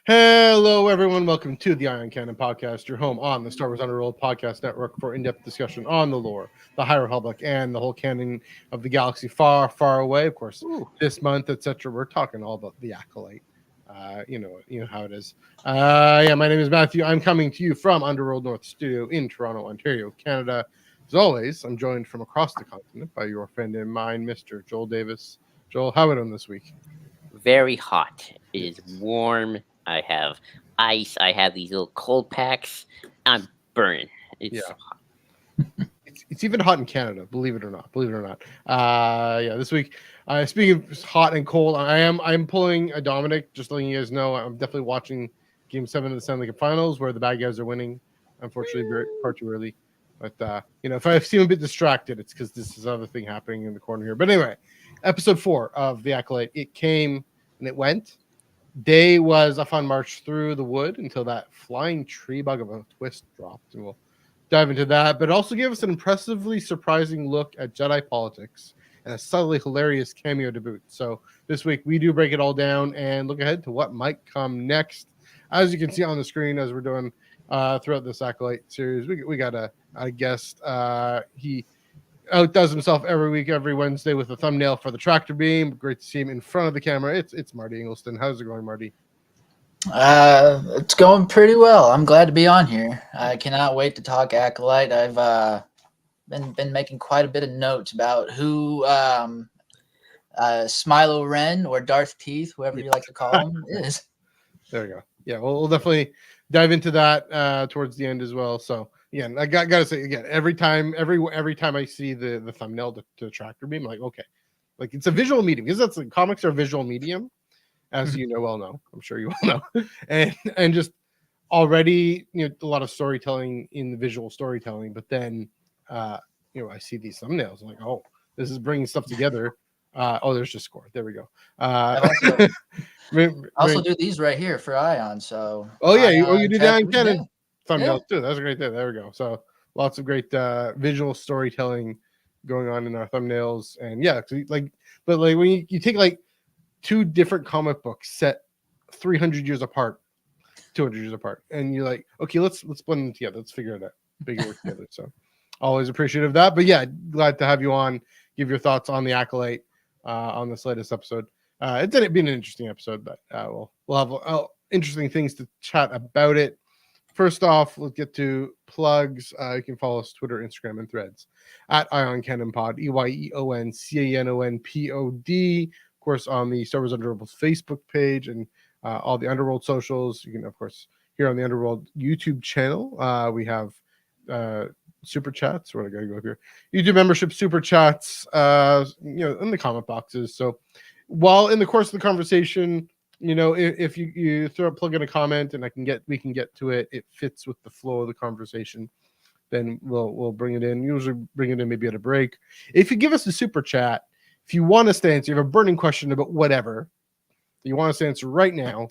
Hello, everyone. Welcome to the Ion Canon podcast, your home on the Star Wars Underworld podcast network for in-depth discussion on the lore, the High Republic, and the whole canon of the galaxy far, far away. Of course, this month, etc., we're talking all about the Acolyte. You know how it is. My name is Matthew. I'm coming to you from Underworld North Studio in Toronto, Ontario, Canada. As always, I'm joined from across the continent by your friend and mine, Mr. Joel Davis. Joel, how are we doing this week? Very hot. It is warm. I have ice. I have these little cold packs. I'm burning. It's hot. It's even hot in Canada, believe it or not. This week, speaking of hot and cold, I'm pulling a Dominic, just letting you guys know. I'm definitely watching Game 7 of the Stanley Cup Finals, where the bad guys are winning. Unfortunately, far too early. But, if I seem a bit distracted, it's because this is another thing happening in the corner here. But anyway, episode 4 of The Acolyte, it came and it went. Day was a fun march through the wood until that flying tree bug of a twist dropped, and we'll dive into that. But also give us an impressively surprising look at Jedi politics and a subtly hilarious cameo debut. So this week we do break it all down and look ahead to what might come next. As you can see on the screen, as we're doing throughout this Acolyte series, we got a guest. He outdoes himself every week, every Wednesday with a thumbnail for the tractor beam. Great to see him in front of the camera. It's Marty Ingleston. How's it going, Marty? It's going pretty well. I'm glad to be on here. I cannot wait to talk Acolyte. I've been making quite a bit of notes about who Smilo Ren or Darth Teeth, whoever you like to call him, is. There we go. Yeah, we'll definitely dive into that towards the end as well. So again, I gotta say again, every time I see the thumbnail to the tractor beam, I'm like, okay, like it's a visual medium because that's like comics are a visual medium, as you know. I'm sure you all know, and just already a lot of storytelling in the visual storytelling, but then I see these thumbnails, I'm like, oh, this is bringing stuff together. There's just score. There we go. Also do these right here for Ion. So you do that in Canon thumbnails too. That's great. There we go. So lots of great visual storytelling going on in our thumbnails, and but when you take like two different comic books set 300 years apart, 200 years apart, and you're like, okay, let's blend them together. Let's figure it out. Figure it together. So always appreciative of that. But yeah, glad to have you on. Give your thoughts on the Acolyte on this latest episode. It's been an interesting episode, but we'll have interesting things to chat about it. First off, let's get to plugs. You can follow us Twitter, Instagram, and Threads at Ion Canon Pod, EYEONCANONPOD. Of course, on the Star Wars Underworld Facebook page and all the Underworld socials. You can, of course, here on the Underworld YouTube channel. We have super chats. Where I gotta go here? YouTube membership, super chats. In the comment boxes. So while in the course of the conversation, if you plug in a comment and we can get to it, it fits with the flow of the conversation, then we'll bring it in. Usually bring it in maybe at a break. If you give us a super chat, if you want us to answer, you have a burning question about whatever you want us to answer right now,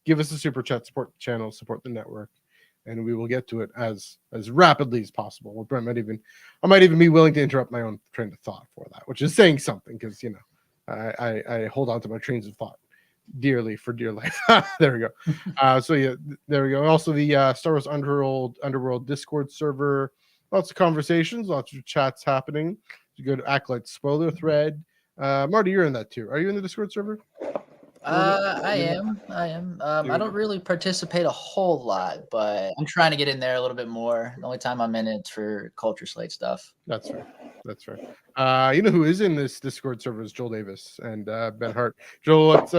give us a super chat, support the channel, support the network, and we will get to it as rapidly as possible. I might even be willing to interrupt my own train of thought for that, which is saying something because I hold on to my trains of thought dearly for dear life. There we go. There we go. Also, the Star Wars Underworld Discord server. Lots of conversations, lots of chats happening. You go to Acolyte spoiler thread. Marty, you're in that too. Are you in the Discord server? I am. I don't really participate a whole lot, but I'm trying to get in there a little bit more. The only time I'm in it's for Culture Slate stuff. That's fair. Who is in this Discord server is Joel Davis and Ben Hart. Joel, what's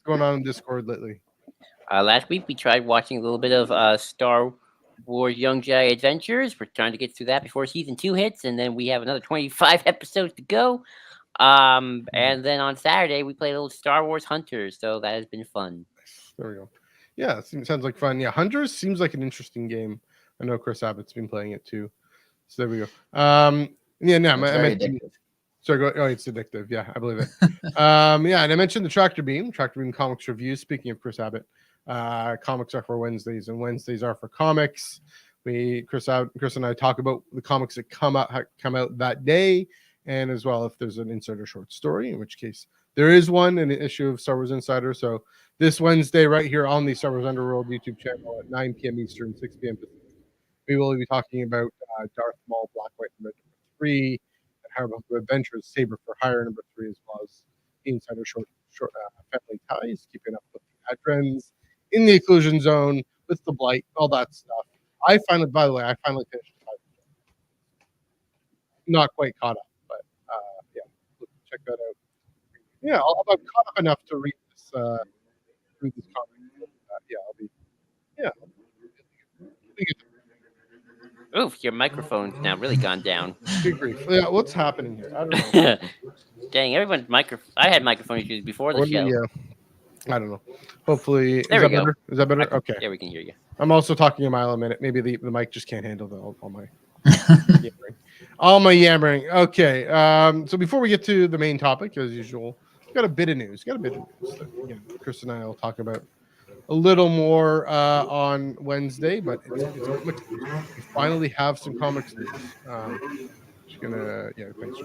going on in Discord lately? Last week we tried watching a little bit of Star Wars Young Jedi Adventures. We're trying to get through that before season 2 hits, and then we have another 25 episodes to go. And then on Saturday we played a little Star Wars Hunters, so that has been fun. There we go. Yeah, sounds like fun. Yeah, Hunters seems like an interesting game. I know Chris Abbott's been playing it too. So there we go. Sorry, go. Oh, it's addictive. Yeah, I believe it. And I mentioned the Tractor Beam Comics Review. Speaking of Chris Abbott, comics are for Wednesdays, and Wednesdays are for comics. Chris and I talk about the comics that come out that day. And as well, if there's an insider short story, in which case there is one, an issue of Star Wars Insider. So this Wednesday right here on the Star Wars Underworld YouTube channel at 9 p.m. Eastern, 6 p.m. Pacific. We will be talking about Darth Maul, Black, White, and Red number 3, and Harvard Adventures, Saber for Hire number 3, as well as the Insider short family ties, keeping up with the trends in the Occlusion Zone with the Blight, all that stuff. By the way, I finally finished the 5. Not quite caught up, but yeah, check that out. Yeah, I'm caught up enough to read this comic. Yeah, I'll be. Yeah, Oof, your microphone's now really gone down. good grief. Yeah, what's happening here? I don't know. Dang, everyone's I had microphone issues before the show. Yeah, I don't know. Hopefully, There we go. better? Is that better? Okay. Yeah, we can hear you. I'm also talking a mile a minute. Maybe the mic just can't handle all my yammering. All my yammering. Okay. So before we get to the main topic, as usual, got a bit of news. That, again, Chris and I will talk about a little more on Wednesday, but it's comics news. We finally have some comics news. Just gonna thanks.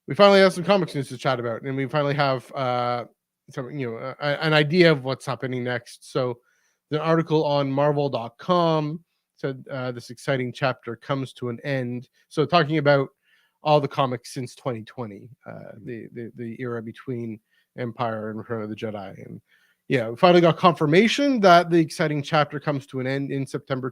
We finally have some comics news to chat about, and we finally have some an idea of what's happening next. So, the article on Marvel.com said this exciting chapter comes to an end. So, talking about all the comics since 2020, the era between Empire and Return of the Jedi, and yeah, we finally got confirmation that the exciting chapter comes to an end in September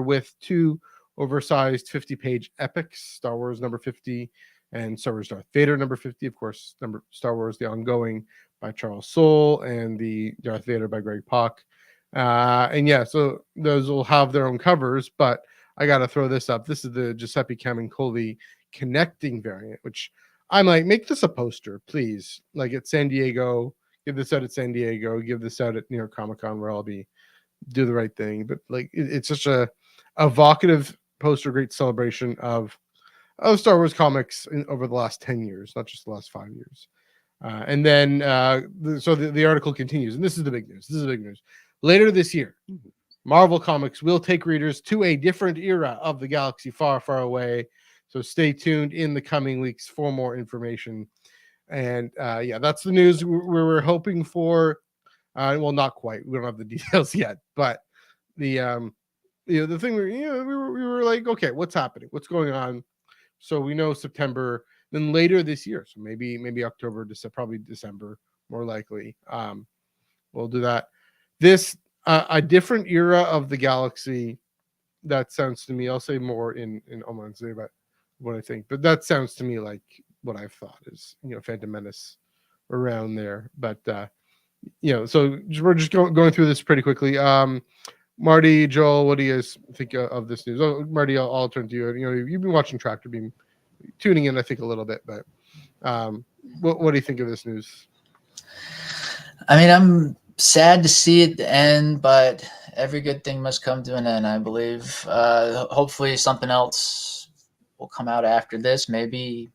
with 2 oversized 50-page epics: Star Wars number 50 and Star Wars Darth Vader number 50. Of course, Star Wars The Ongoing by Charles Soule and the Darth Vader by Greg Pak. And yeah, so those will have their own covers, but I got to throw this up. This is the Giuseppe Camuncoli connecting variant, which I'm like, make this a poster, please. Like at San Diego, give this out at San Diego, give this out at New York Comic Con, where I'll be do the right thing. But like, it's such a evocative poster, great celebration of Star Wars comics over the last 10 years, not just the last 5 years. And then, the article continues, and this is the big news. Later this year, Marvel Comics will take readers to a different era of the galaxy far, far away. So stay tuned in the coming weeks for more information. And that's the news we're hoping for. Well, not quite. We don't have the details yet, but the the thing we were like, okay, what's happening? What's going on? So we know September, then later this year. So maybe October, probably December, more likely. We'll do that. This a different era of the galaxy. That sounds to me. I'll say more in on Wednesday about what I think, but that sounds to me like what I've thought is Phantom Menace around there. But so we're just going through this pretty quickly. Marty, Joel, what do you guys think of this news? Oh, Marty, I'll turn to you. You've been watching Tractor Beam, tuning in, I think, a little bit, but what do you think of this news? I mean, I'm sad to see it end, but every good thing must come to an end, I believe. Hopefully something else will come out after this. Maybe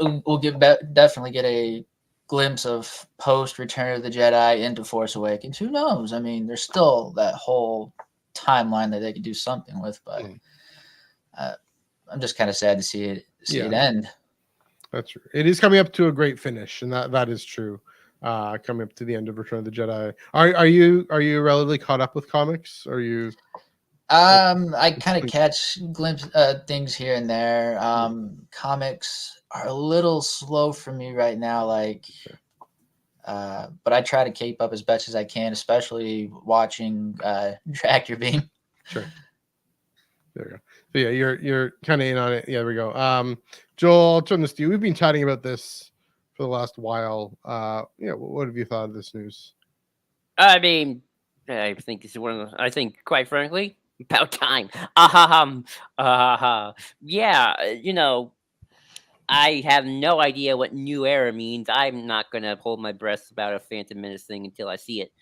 we'll definitely get a glimpse of post Return of the Jedi into Force Awakens. Who knows? I mean, there's still that whole timeline that they could do something with, but I'm just kind of sad to see it end. That's true. It is coming up to a great finish, and that is true. Coming up to the end of Return of the Jedi. Are you relatively caught up with comics? Are you? I kind of catch things here and there. Comics are a little slow for me right now, but I try to keep up as best as I can, especially watching Tractor Beam. Sure. There we go. So yeah, you're kind of in on it. Yeah, there we go. Joel, I'll turn this to you. We've been chatting about this for the last while. What have you thought of this news? I mean, I think this is one of the. I think, quite frankly, about time. Yeah, I have no idea what new era means. I'm not gonna hold my breath about a Phantom Menace thing until I see it,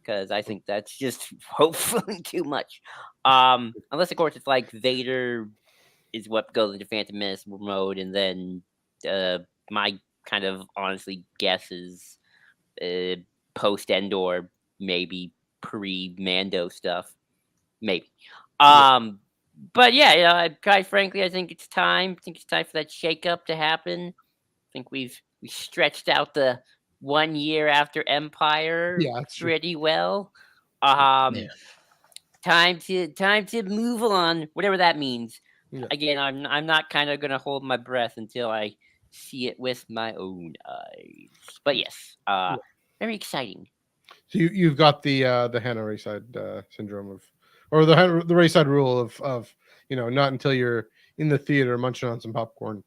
because I think that's just hopefully too much. Unless, of course, it's like Vader is what goes into Phantom Menace mode, and then my kind of honestly guess is post Endor, maybe pre-Mando stuff, maybe. But yeah, quite frankly, I think it's time. I think it's time for that shakeup to happen. I think we stretched out the 1 year after Empire Yeah, that's true. pretty well. Yeah. Time to move on, whatever that means. Yeah. Again, I'm not kind of gonna hold my breath until I see it with my own eyes. But yes, very exciting. So you've got the Hannah Rayside syndrome or the Rayside rule of not until you're in the theater munching on some popcorn,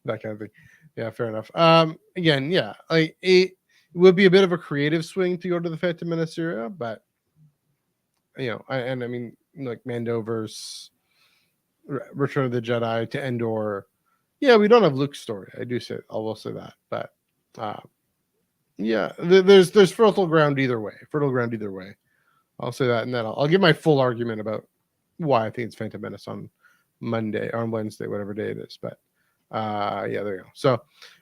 that kind of thing. Yeah, fair enough. Again, yeah, like it would be a bit of a creative swing to go to the Phantom Menace era, but I mean, like Mando versus Return of the Jedi to Endor. Yeah, we don't have Luke's story. I will say that, but yeah, there's fertile ground either way. I'll say that, and then I'll give my full argument about why I think it's Phantom Menace on Monday or on Wednesday, whatever day it is. But yeah, there you go. So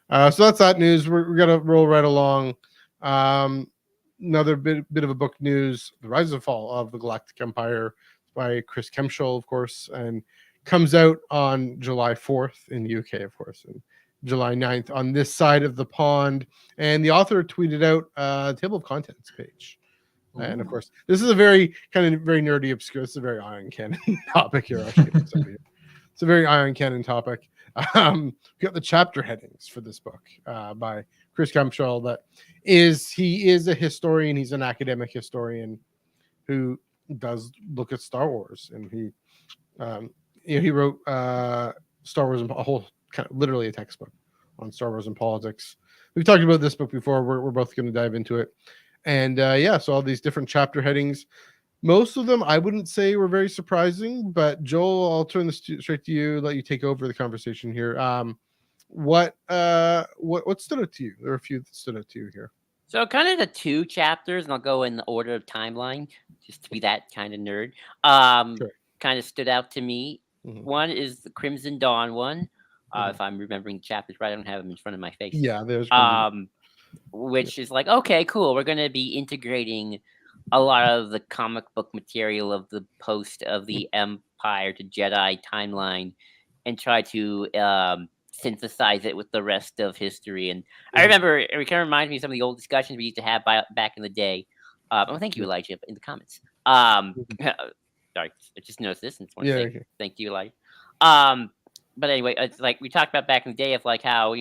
that's that news. We're gonna roll right along. Another bit of a book news: The Rise and Fall of the Galactic Empire by Chris Kemshall, of course, and comes out on July 4th in the UK, of course, and July 9th on this side of the pond. And the author tweeted out a table of contents page. And of course, this is a very nerdy, obscure. This is a very Iron Canon topic here. It's a very Iron Canon topic. We got the chapter headings for this book by Chris Kemshall. He is a historian. He's an academic historian who does look at Star Wars, and he wrote Star Wars, a whole literally a textbook on Star Wars and politics. We've talked about this book before. We're both going to dive into it. And so all these different chapter headings, most of them I wouldn't say were very surprising, but Joel, I'll turn this straight to you, let you take over the conversation here. What stood out to you? There are a few that stood out to you here. So kind of the 2 chapters, and I'll go in the order of timeline, just to be that kind of nerd. Sure. Kind of stood out to me. Mm-hmm. One is the Crimson Dawn one. If I'm remembering chapters right, I don't have them in front of my face. Yeah, there's which is like, okay, cool. We're going to be integrating a lot of the comic book material of the post of the Empire to Jedi timeline and try to synthesize it with the rest of history. And I remember it kind of reminds me of some of the old discussions we used to have back in the day. Thank you, Elijah, in the comments. Sorry, I just noticed this and want to say thank you, Elijah. But anyway, it's like we talked about back in the day of like how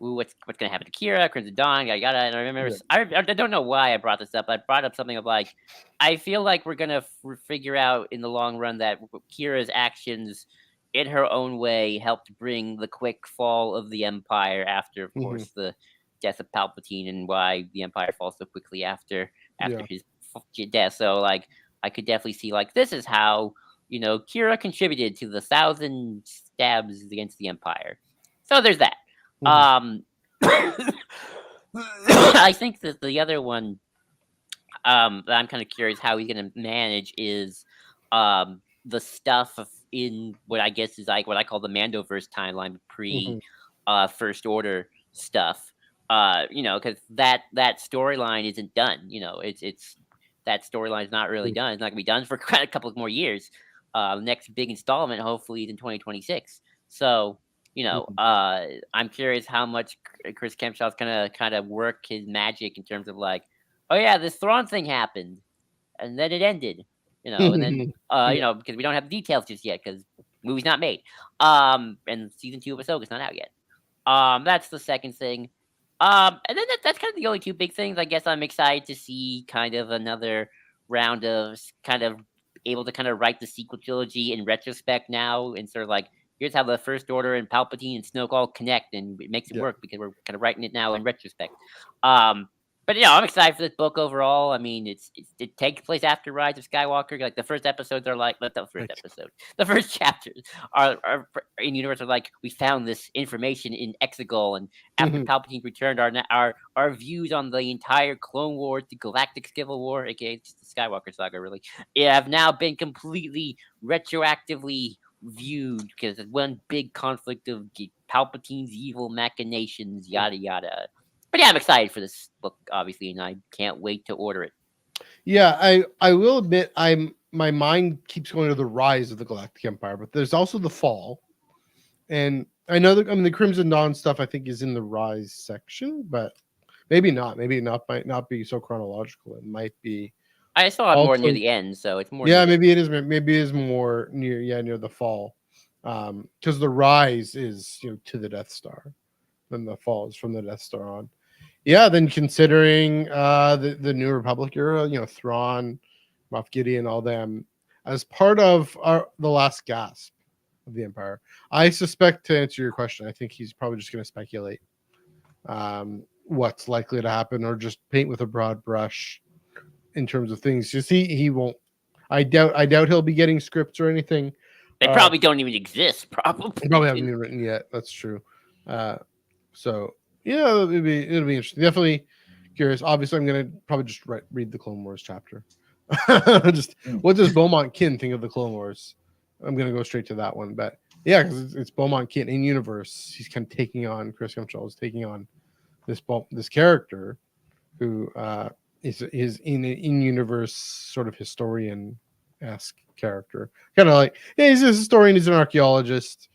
what's going to happen to Kira, Crimson Dawn, yada yada. And I remember, I don't know why I brought this up. I brought up something of like, I feel like we're going to figure out in the long run that Kira's actions, in her own way, helped bring the quick fall of the Empire after, of course, the death of Palpatine, and why the Empire falls so quickly after his death. So like, I could definitely see like this is how Kira contributed to the 1,000 stabs against the Empire. So there's that. I think that the other one that I'm kind of curious how he's going to manage is the stuff in what I guess is like what I call the Mandoverse timeline, pre First Order stuff. Because that storyline isn't done. It's that storyline is not really done. It's not going to be done for quite a couple of more years. The next big installment hopefully is in 2026. So. I'm curious how much Chris Kemshall's gonna kind of work his magic in terms of like, oh yeah, this Thrawn thing happened, and then it ended, and then because we don't have the details just yet because movie's not made, and season 2 of Ahsoka's not out yet. That's the second thing, and then that's kind of the only 2 big things. I guess I'm excited to see kind of another round of kind of able to kind of write the sequel trilogy in retrospect now, and sort of like. Here's how the First Order and Palpatine and Snoke all connect, and it makes it work because we're kind of writing it now in retrospect. But I'm excited for this book overall. I mean, it takes place after Rise of Skywalker. Like the first episodes are like the first chapters are in universe are like we found this information in Exegol, and after Palpatine returned, our views on the entire Clone Wars, the Galactic Civil War, aka just the Skywalker saga, really, have now been completely retroactively viewed because it's one big conflict of Palpatine's evil machinations, yada yada. But yeah, I'm excited for this book, obviously, and I can't wait to order it. Yeah, I will admit my mind keeps going to the rise of the Galactic Empire, but there's also the fall. And I know that the Crimson Dawn stuff I think is in the Rise section, but maybe not. Maybe it might not be so chronological. It might be I saw it more near also. the end, so it's more. Yeah, near the maybe it is. Maybe it is more near the fall, because the Rise is to the Death Star, then the fall is from the Death Star on. Yeah, then considering the New Republic era, Thrawn, Moff Gideon, all them as part of the last gasp of the Empire. I suspect, to answer your question, I think he's probably just going to speculate what's likely to happen, or just paint with a broad brush in terms of things. You see, he won't. I doubt he'll be getting scripts or anything. They probably don't even exist. Probably. They probably haven't been written yet. That's true. So yeah, it'll be interesting. Definitely curious. Obviously, I'm gonna probably just read the Clone Wars chapter. Just what does Beaumont Kin think of the Clone Wars? I'm gonna go straight to that one. But yeah, because it's Beaumont Kin in universe. He's kind of taking on Chris Gumshaw is taking on this character who is in universe sort of historian-esque character. Kind of like, yeah, he's a historian. He's an archaeologist.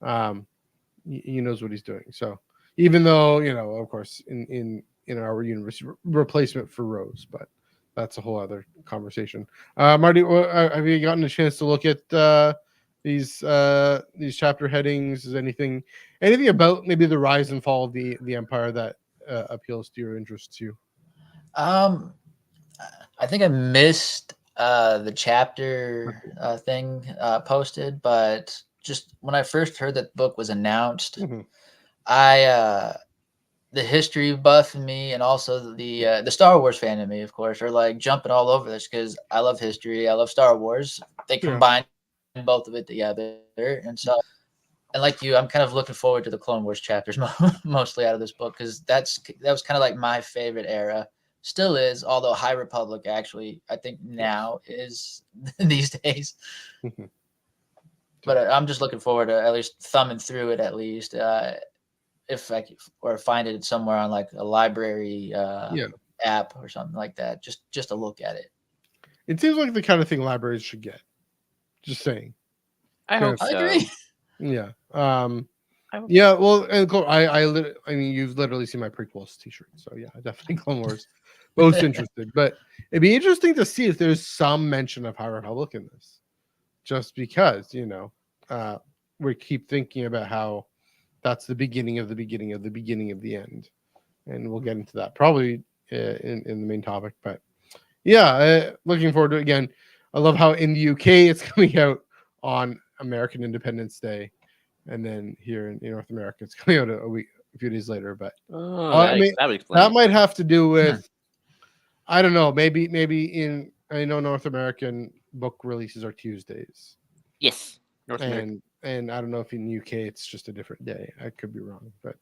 He knows what he's doing. So even though of course, in our universe, replacement for Rose, but that's a whole other conversation. Marty, have you gotten a chance to look at these chapter headings? Is anything about maybe the rise and fall of the Empire that appeals to your interest too? I think I missed the chapter thing posted, but just when I first heard that the book was announced, the history buff in me and also the Star Wars fan in me, of course, are like jumping all over this because I love history, I love Star Wars. They combine both of it together, and so. And like you, I'm kind of looking forward to the Clone Wars chapters mostly out of this book because that was kind of like my favorite era. Still is, although High Republic actually, I think now is these days. But I'm just looking forward to at least thumbing through it at least. If I could, or find it somewhere on like a library app or something like that, just to look at it. It seems like the kind of thing libraries should get. Just saying. I hope so. I agree. Yeah. Yeah. Well, and I mean, you've literally seen my prequels T-shirt, so yeah, definitely Clone Wars. Most interested, but it'd be interesting to see if there's some mention of High Republic in this, just because we keep thinking about how that's the beginning of the beginning of the beginning of the end, and we'll get into that probably in the main topic. But yeah, looking forward to it again. I love how in the UK it's coming out on American Independence Day, and then here in North America it's coming out a few days later. But that might have to do with I don't know. Maybe I know North American book releases are Tuesdays. Yes, North America. And I don't know if in UK it's just a different day. I could be wrong, but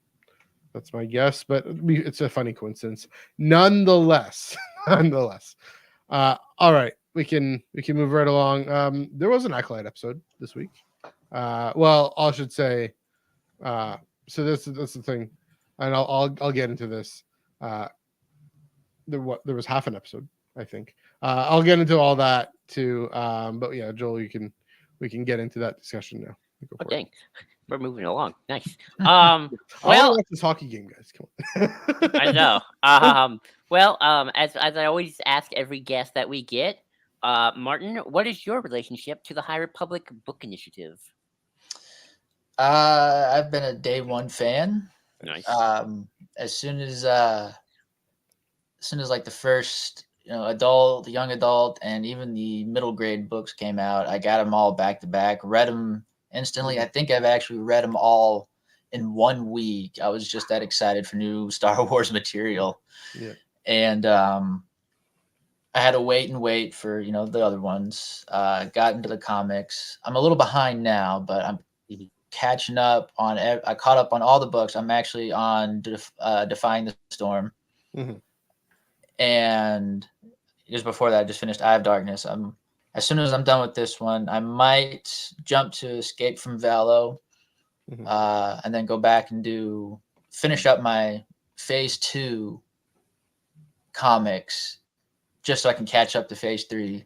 that's my guess. But it's a funny coincidence, nonetheless. All right, we can move right along. There was an Acolyte episode this week. Well, I should say. So that's the thing, and I'll get into this. There was half an episode, I think. I'll get into all that too. But yeah, Joel, we can get into that discussion now. Oh, dang. We're moving along. Nice. Well, watch this hockey game, guys. Come on. I know. As I always ask every guest that we get, Martin, what is your relationship to the High Republic Book Initiative? I've been a day one fan. Nice. As soon as like the first young adult, and even the middle grade books came out, I got them all back to back, read them instantly. I think I've actually read them all in 1 week. I was just that excited for new Star Wars material. Yeah. And I had to wait for the other ones. Got into the comics. I'm a little behind now, but I'm catching up on. I caught up on all the books. I'm actually on Defying the Storm. Mm-hmm. And just before that, I just finished Eye of Darkness. As soon as I'm done with this one, I might jump to Escape from Valo, and then go back and finish up my Phase 2 comics, just so I can catch up to Phase 3.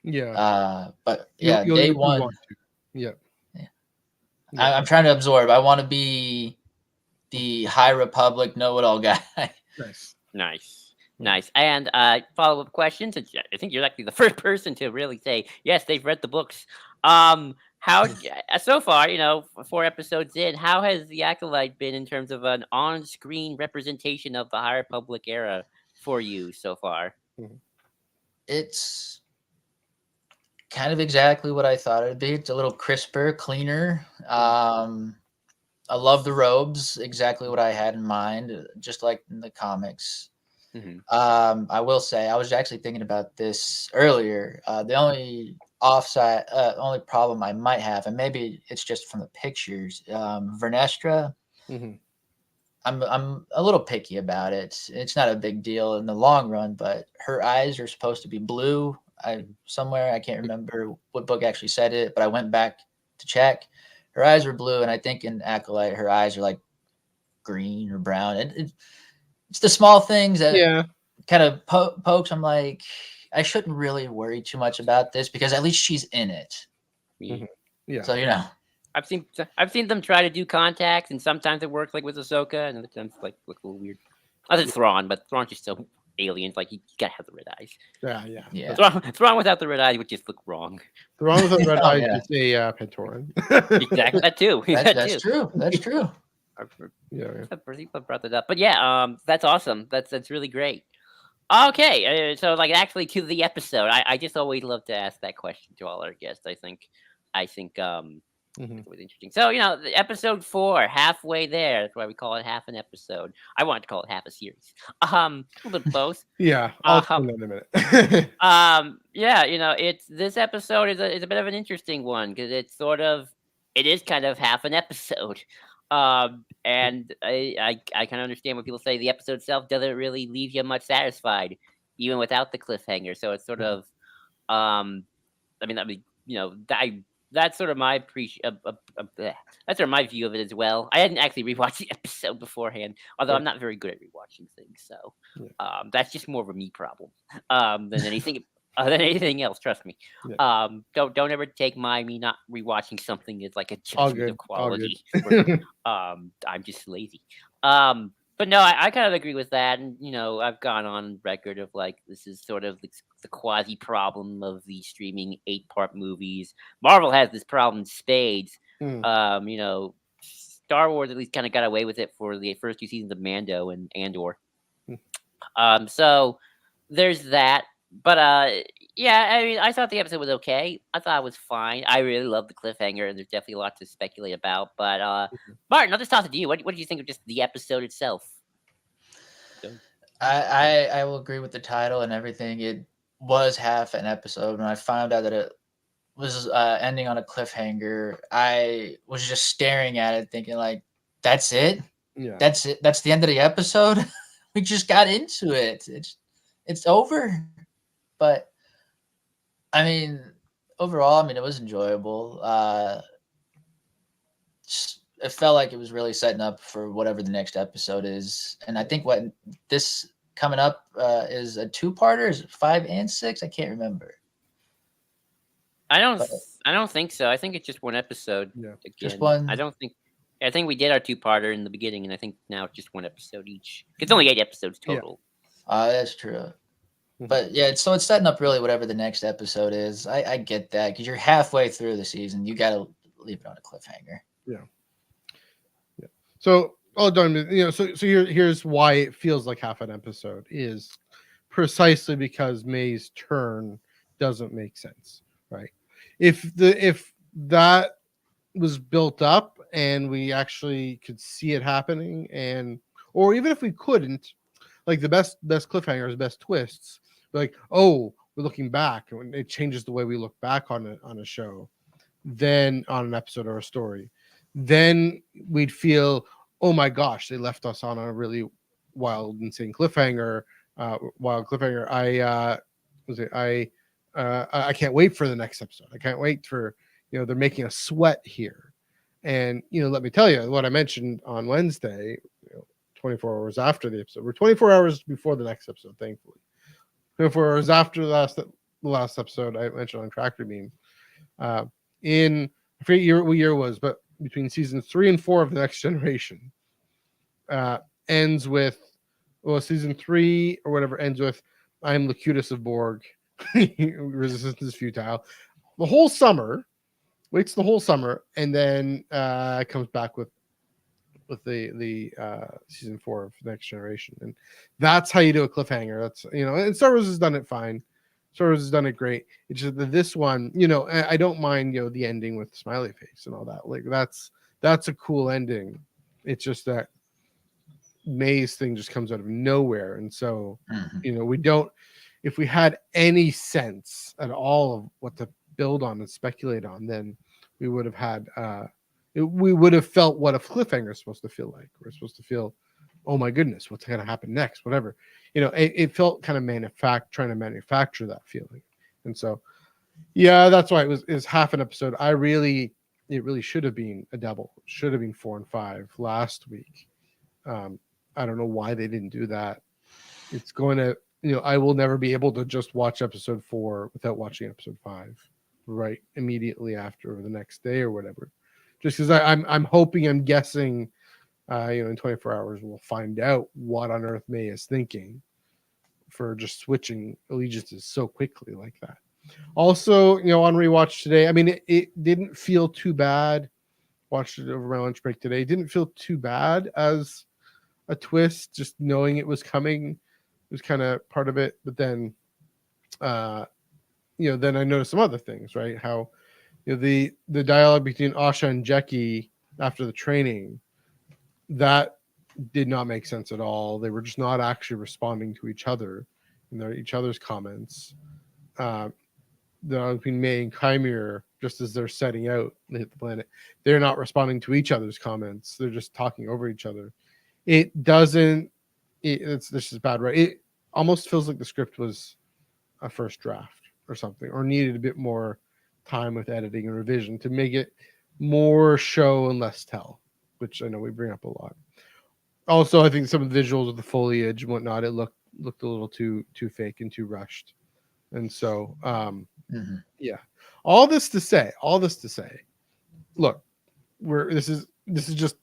Yeah. But yeah, day one. Yeah. I'm trying to absorb. I want to be the High Republic know-it-all guy. Nice. And follow-up questions. I think you're actually the first person to really say yes, they've read the books. How so far? 4 episodes in, how has the Acolyte been in terms of an on-screen representation of the High Republic era for you so far? It's kind of exactly what I thought it'd be. It's a little crisper, cleaner. I love the robes, exactly what I had in mind, just like in the comics. I will say, I was actually thinking about this earlier. The only only problem I might have, and maybe it's just from the pictures, Vernestra. I'm a little picky about it. It's not a big deal in the long run, but her eyes are supposed to be blue. I can't remember what book actually said it, but I went back to check. Her eyes were blue, and I think in Acolyte, her eyes are like green or brown. It's the small things that kind of pokes. I'm like, I shouldn't really worry too much about this because at least she's in it. So I've seen them try to do contacts, and sometimes it works, like with Ahsoka, and other times like look a little weird. Other than Thrawn, but Thrawn's just so alien. Like you gotta have the red eyes. Yeah. Thrawn without the red eyes would just look wrong. Thrawn without the red eyes is a Pentoran. Exactly, that too. That's true. That's true. People brought that up, but that's awesome. That's really great. Okay, so like actually to the episode, I just always love to ask that question to all our guests. I think it was interesting. So the episode 4, halfway there. That's why we call it half an episode. I wanted to call it half a series. A little bit both. I'll explain that in a minute. It's this episode is a bit of an interesting one because it is kind of half an episode. And I kind of understand when people say the episode itself doesn't really leave you much satisfied, even without the cliffhanger. So it's sort of, that's sort of my that's sort of my view of it as well. I hadn't actually rewatched the episode beforehand, although I'm not very good at rewatching things. So that's just more of a me problem than anything. Than anything else, trust me. Don't ever take me not rewatching something as like a judgment of quality. I'm just lazy. But no, I kind of agree with that, and I've gone on record of like this is sort of the quasi problem of the streaming 8-part movies. Marvel has this problem in spades. Star Wars at least kind of got away with it for the first 2 seasons of Mando and Andor. So there's that. But I thought the episode was okay. I thought it was fine. I really love the cliffhanger, and there's definitely a lot to speculate about. But Martin, I'll just toss it to you. What did you think of just the episode itself? I will agree with the title and everything. It was half an episode. When I found out that it was ending on a cliffhanger, I was just staring at it, thinking like, "That's it. That's it. That's the end of the episode. We just got into it. It's over." But I mean, overall, it was enjoyable. It felt like it was really setting up for whatever the next episode is. And I think what this coming up is a 2-parter. Is it 5 and 6? I can't remember. I don't think so. I think it's just one episode. Yeah, just one. I think we did our 2-parter in the beginning, and I think now it's just one episode each. It's only 8 episodes total. That's true. But it's setting up really whatever the next episode is. I get that because you're halfway through the season. You got to leave it on a cliffhanger. Yeah. So all done. So here's why it feels like half an episode is precisely because May's turn doesn't make sense, right? If that was built up and we actually could see it happening, or even if we couldn't, like the best cliffhangers, best twists, like, oh, we're looking back, and it changes the way we look back on a show, then on an episode or a story, then we'd feel, oh my gosh, they left us on a really wild, insane cliffhanger. I can't wait for the next episode. I can't wait for, they're making us sweat here. And, let me tell you what I mentioned on Wednesday, 24 hours after the episode. We're 24 hours before the next episode, thankfully. 24 hours after the last episode I mentioned on Cracker Beam. I forget what year it was, but between season 3 and 4 of The Next Generation ends with, well, season 3 or whatever ends with, I am Locutus of Borg. Resistance is futile. The whole summer, waits the whole summer, and then comes back with the season 4 of Next Generation, and that's how you do a cliffhanger. That's, you know, and Star Wars has done it fine. Star Wars has done it great. It's just that this one, you know, I don't mind, you know, the ending with the smiley face and all that. Like that's a cool ending. It's just that May's thing just comes out of nowhere, and so you know, we don't. If we had any sense at all of what to build on and speculate on, then we would have had. We would have felt what a cliffhanger is supposed to feel like. We're supposed to feel, oh my goodness, what's going to happen next? Whatever, you know, it felt kind of trying to manufacture that feeling, and so yeah, that's why it was half an episode. It really should have been a double. It should have been 4 and 5 last week. I don't know why they didn't do that. It's going to, you know, I will never be able to just watch episode 4 without watching episode 5 right immediately after or the next day or whatever. Just because I'm hoping, I'm guessing, you know, in 24 hours we'll find out what on earth May is thinking for just switching allegiances so quickly like that. Also, you know, on rewatch today, I mean, it didn't feel too bad. Watched it over my lunch break today. It didn't feel too bad as a twist. Just knowing it was coming was kind of part of it. But then, you know, then I noticed some other things, right? How, you know, the dialogue between Asha and Jackie after the training, that did not make sense at all. They were just not actually responding to each other and each other's comments. Between May and Chimera, just as they're setting out to hit the planet, they're not responding to each other's comments. They're just talking over each other. It doesn't. This is bad, right? It almost feels like the script was a first draft or something, or needed a bit more time with editing and revision to make it more show and less tell, which I know we bring up a lot. Also, I think some of the visuals of the foliage and whatnot, it looked a little too fake and too rushed. And so, yeah, all this to say, look, this is just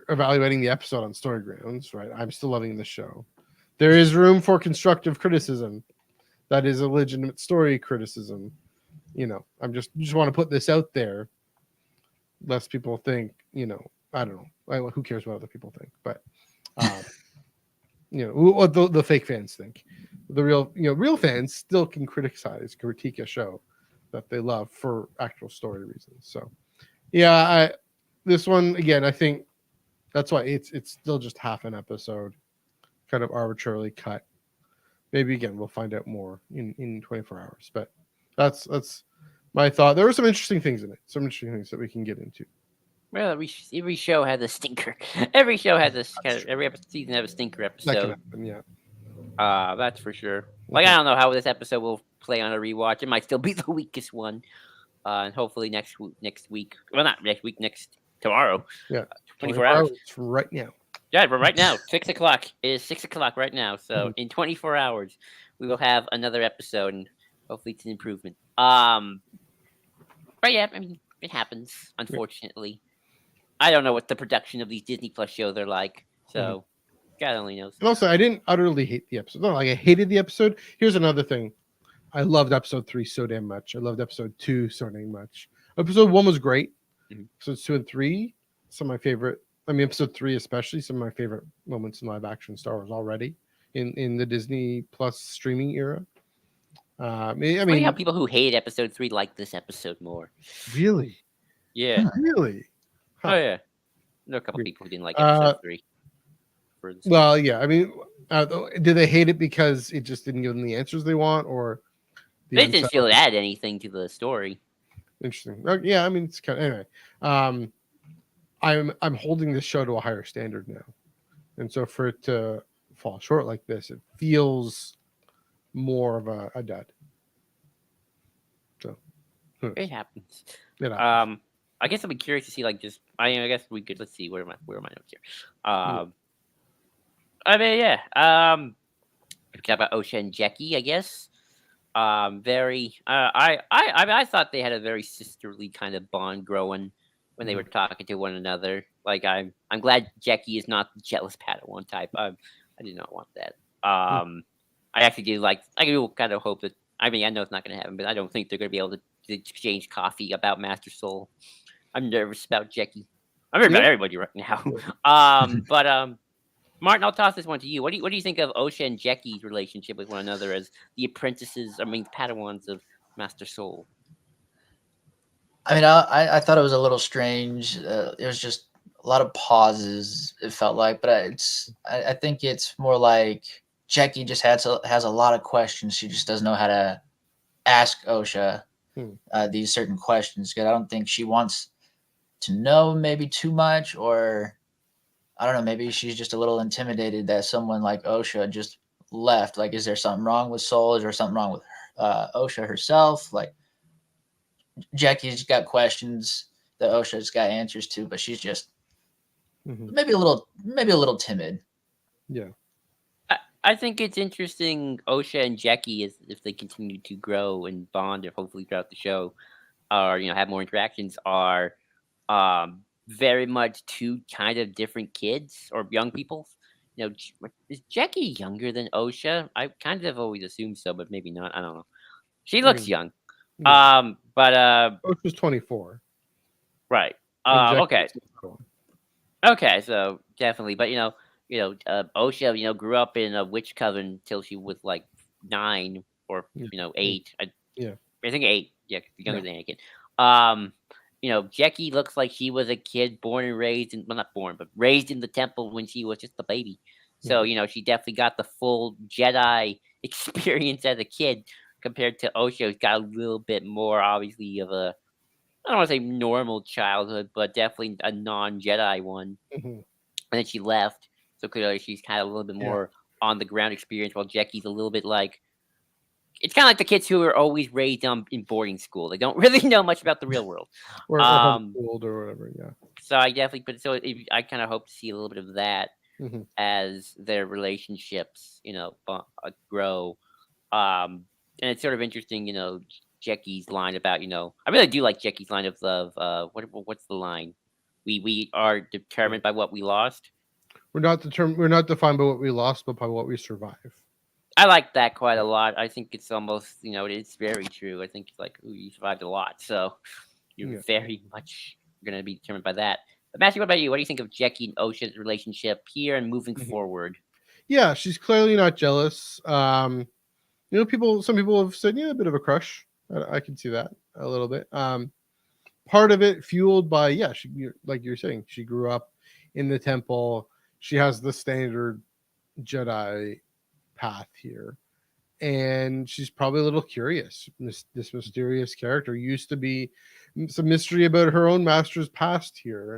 evaluating the episode on story grounds, right? I'm still loving the show. There is room for constructive criticism. That is a legitimate story criticism. You know, I'm just want to put this out there, lest people think, you know, I don't know, who cares what other people think, but you know, what the fake fans think. The real fans still can critique a show that they love for actual story reasons. So yeah, this one again, I think that's why it's still just half an episode, kind of arbitrarily cut. Maybe again we'll find out more in 24 hours, but that's my thought. There were some interesting things in it, some interesting things that we can get into. Well, every show has a stinker. Every show has every season has a stinker episode. That can happen, yeah. That's for sure. Like, I don't know how this episode will play on a rewatch. It might still be the weakest one. And hopefully next week. Well, not next week. Tomorrow. Yeah. 24 hours right now. Yeah, but right now, 6 o'clock. It is 6 o'clock right now. So in 24 hours, we will have another episode, and hopefully it's an improvement. But yeah, I mean, it happens, unfortunately. I don't know what the production of these Disney Plus shows are like, so God only knows. And also, I didn't utterly hate the episode. Not like I hated the episode. Here's another thing. I loved episode 3 so damn much. I loved episode 2 so damn much. Episode 1 was great. Episodes 2 and 3, some of my favorite. I mean, episode 3 especially, some of my favorite moments in live action Star Wars already in the Disney Plus streaming era. I mean, how people who hate episode 3 like this episode more. Really? Yeah. Really? Huh. Oh yeah. There are a couple people who didn't like episode 3. Well, yeah. I mean, did they hate it because it just didn't give them the answers they want, or they didn't feel it added anything to the story? Interesting. Yeah, I mean, it's kind of anyway. I'm holding this show to a higher standard now, and so for it to fall short like this, it feels more of a dud. So it happens. It happens. I guess I'd be curious to see, like, just I guess we could let's see where are my notes here. I mean, yeah. We talk about Osha and Jackie, I guess. I thought they had a very sisterly kind of bond growing when they were talking to one another. Like I'm glad Jackie is not the jealous Padawan type. I do not want that. I actually do like. I do kind of hope that. I mean, I know it's not going to happen, but I don't think they're going to be able to exchange coffee about Master Soul. I'm nervous about Jackie. I'm nervous about everybody right now. Martin, I'll toss this one to you. What do you think of Osha and Jackie's relationship with one another as the apprentices? I mean, Padawans of Master Soul. I mean, I thought it was a little strange. It was just a lot of pauses. It felt like, but I think it's more like Jackie just has a lot of questions. She just doesn't know how to ask Osha these certain questions, because I don't think she wants to know maybe too much, or I don't know, maybe she's just a little intimidated that someone like Osha just left. Like, is there something wrong with Soul? Is there something wrong with Osha herself? Like, Jackie's got questions that Osha's got answers to, but she's just maybe a little timid. Yeah. I think it's interesting, Osha and Jackie, is if they continue to grow and bond, and hopefully throughout the show, or have more interactions, are very much two kind of different kids or young people. Is Jackie younger than Osha? I kind of always assumed so, but maybe not. I don't know. She looks young. Yeah. But Osha's 24. Right. And Okay. Jackie's 21. Okay, so definitely, but Osha, grew up in a witch coven until she was like 9 or 8. I think 8. Yeah, younger than Anakin. Jackie looks like she was a kid born and raised in, well, not born, but raised in the temple when she was just a baby. So she definitely got the full Jedi experience as a kid compared to Osha, who's got a little bit more, obviously, of a, I don't want to say normal childhood, but definitely a non-Jedi one. And then she left, so clearly she's kind of a little bit more on the ground experience, while Jackie's a little bit like, it's kind of like the kids who are always raised in boarding school. They don't really know much about the real world, or homeschooled or whatever. Yeah. So I definitely, I kind of hope to see a little bit of that as their relationships, grow. And it's sort of interesting, Jackie's line about, I really do like Jackie's line of what's the line? We are determined by what we lost. We're not defined by what we lost, but by what we survive. I like that quite a lot. I think it's almost, it's very true. I think it's like, ooh, you survived a lot, so you're very much going to be determined by that. But Matthew, what about you? What do you think of Jackie and Osha's relationship here and moving forward? Yeah, she's clearly not jealous. Some people have said, a bit of a crush. I can see that a little bit. Part of it fueled by, she, like you're saying, she grew up in the temple. She has the standard Jedi path here, and she's probably a little curious. This mysterious character used to be some mystery about her own master's past here,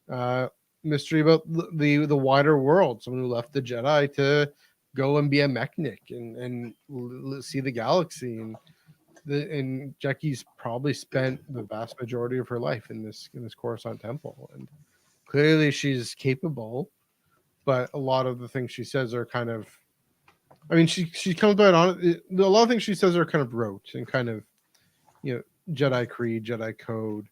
and mystery about the wider world. Someone who left the Jedi to go and be a mechanic and see the galaxy, and Jackie's probably spent the vast majority of her life in this Coruscant temple, and clearly she's capable. But a lot of the things she says are kind of, I mean, she comes out on it. A lot of things she says are kind of rote and kind of, Jedi creed, Jedi code,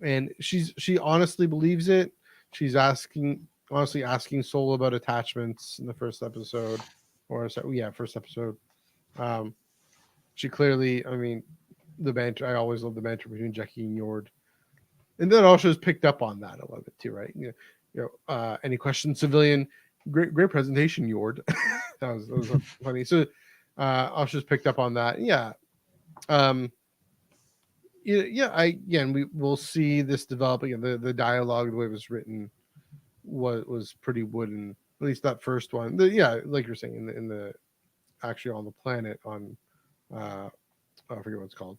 and she honestly believes it. She's honestly asking Soul about attachments in the first episode, first episode. She clearly, I mean, the banter. I always love the banter between Jackie and Yord, and then also has picked up on that a little bit too, right? Any questions, civilian? Great presentation, Yord. that was funny. So, Osha's picked up on that. Yeah. And we will see this developing. The dialogue, the way it was written, was pretty wooden. At least that first one. Like you're saying, in the actually on the planet on, I forget what it's called.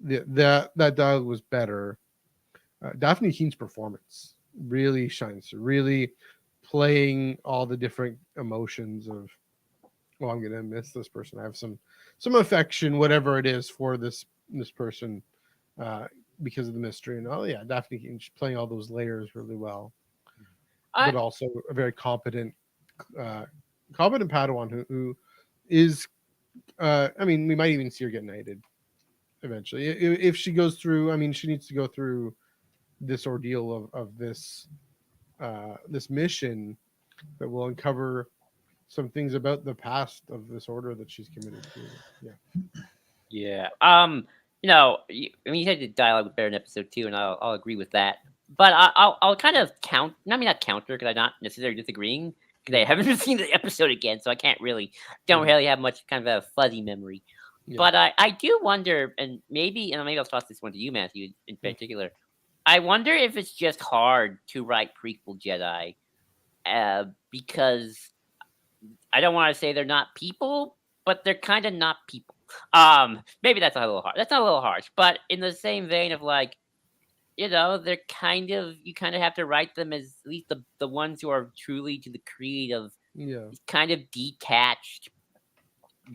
That dialogue was better. Daphne Keen's performance really shines through. Really playing all the different emotions of, well, I'm gonna miss this person. I have some affection, whatever it is, for this person, because of the mystery. And Daphne Keen's playing all those layers really well, but also a very competent Padawan who is. I mean, we might even see her get knighted eventually if she goes through. I mean, she needs to go through this ordeal of this mission that will uncover some things about the past of this order that she's committed to. Yeah. Yeah. I mean, you had the dialogue with Bear in episode 2, and I'll agree with that. But I'll kind of not counter because I'm not necessarily disagreeing because I haven't seen the episode again, so I can't don't really have much kind of a fuzzy memory. Yeah. But I do wonder, and maybe I'll toss this one to you, Matthew, in particular. I wonder if it's just hard to write prequel Jedi, because I don't want to say they're not people, but they're kind of not people. Maybe that's a little hard. That's not a little harsh, but in the same vein of like, they're you kind of have to write them as at least the ones who are truly to the creed of these kind of detached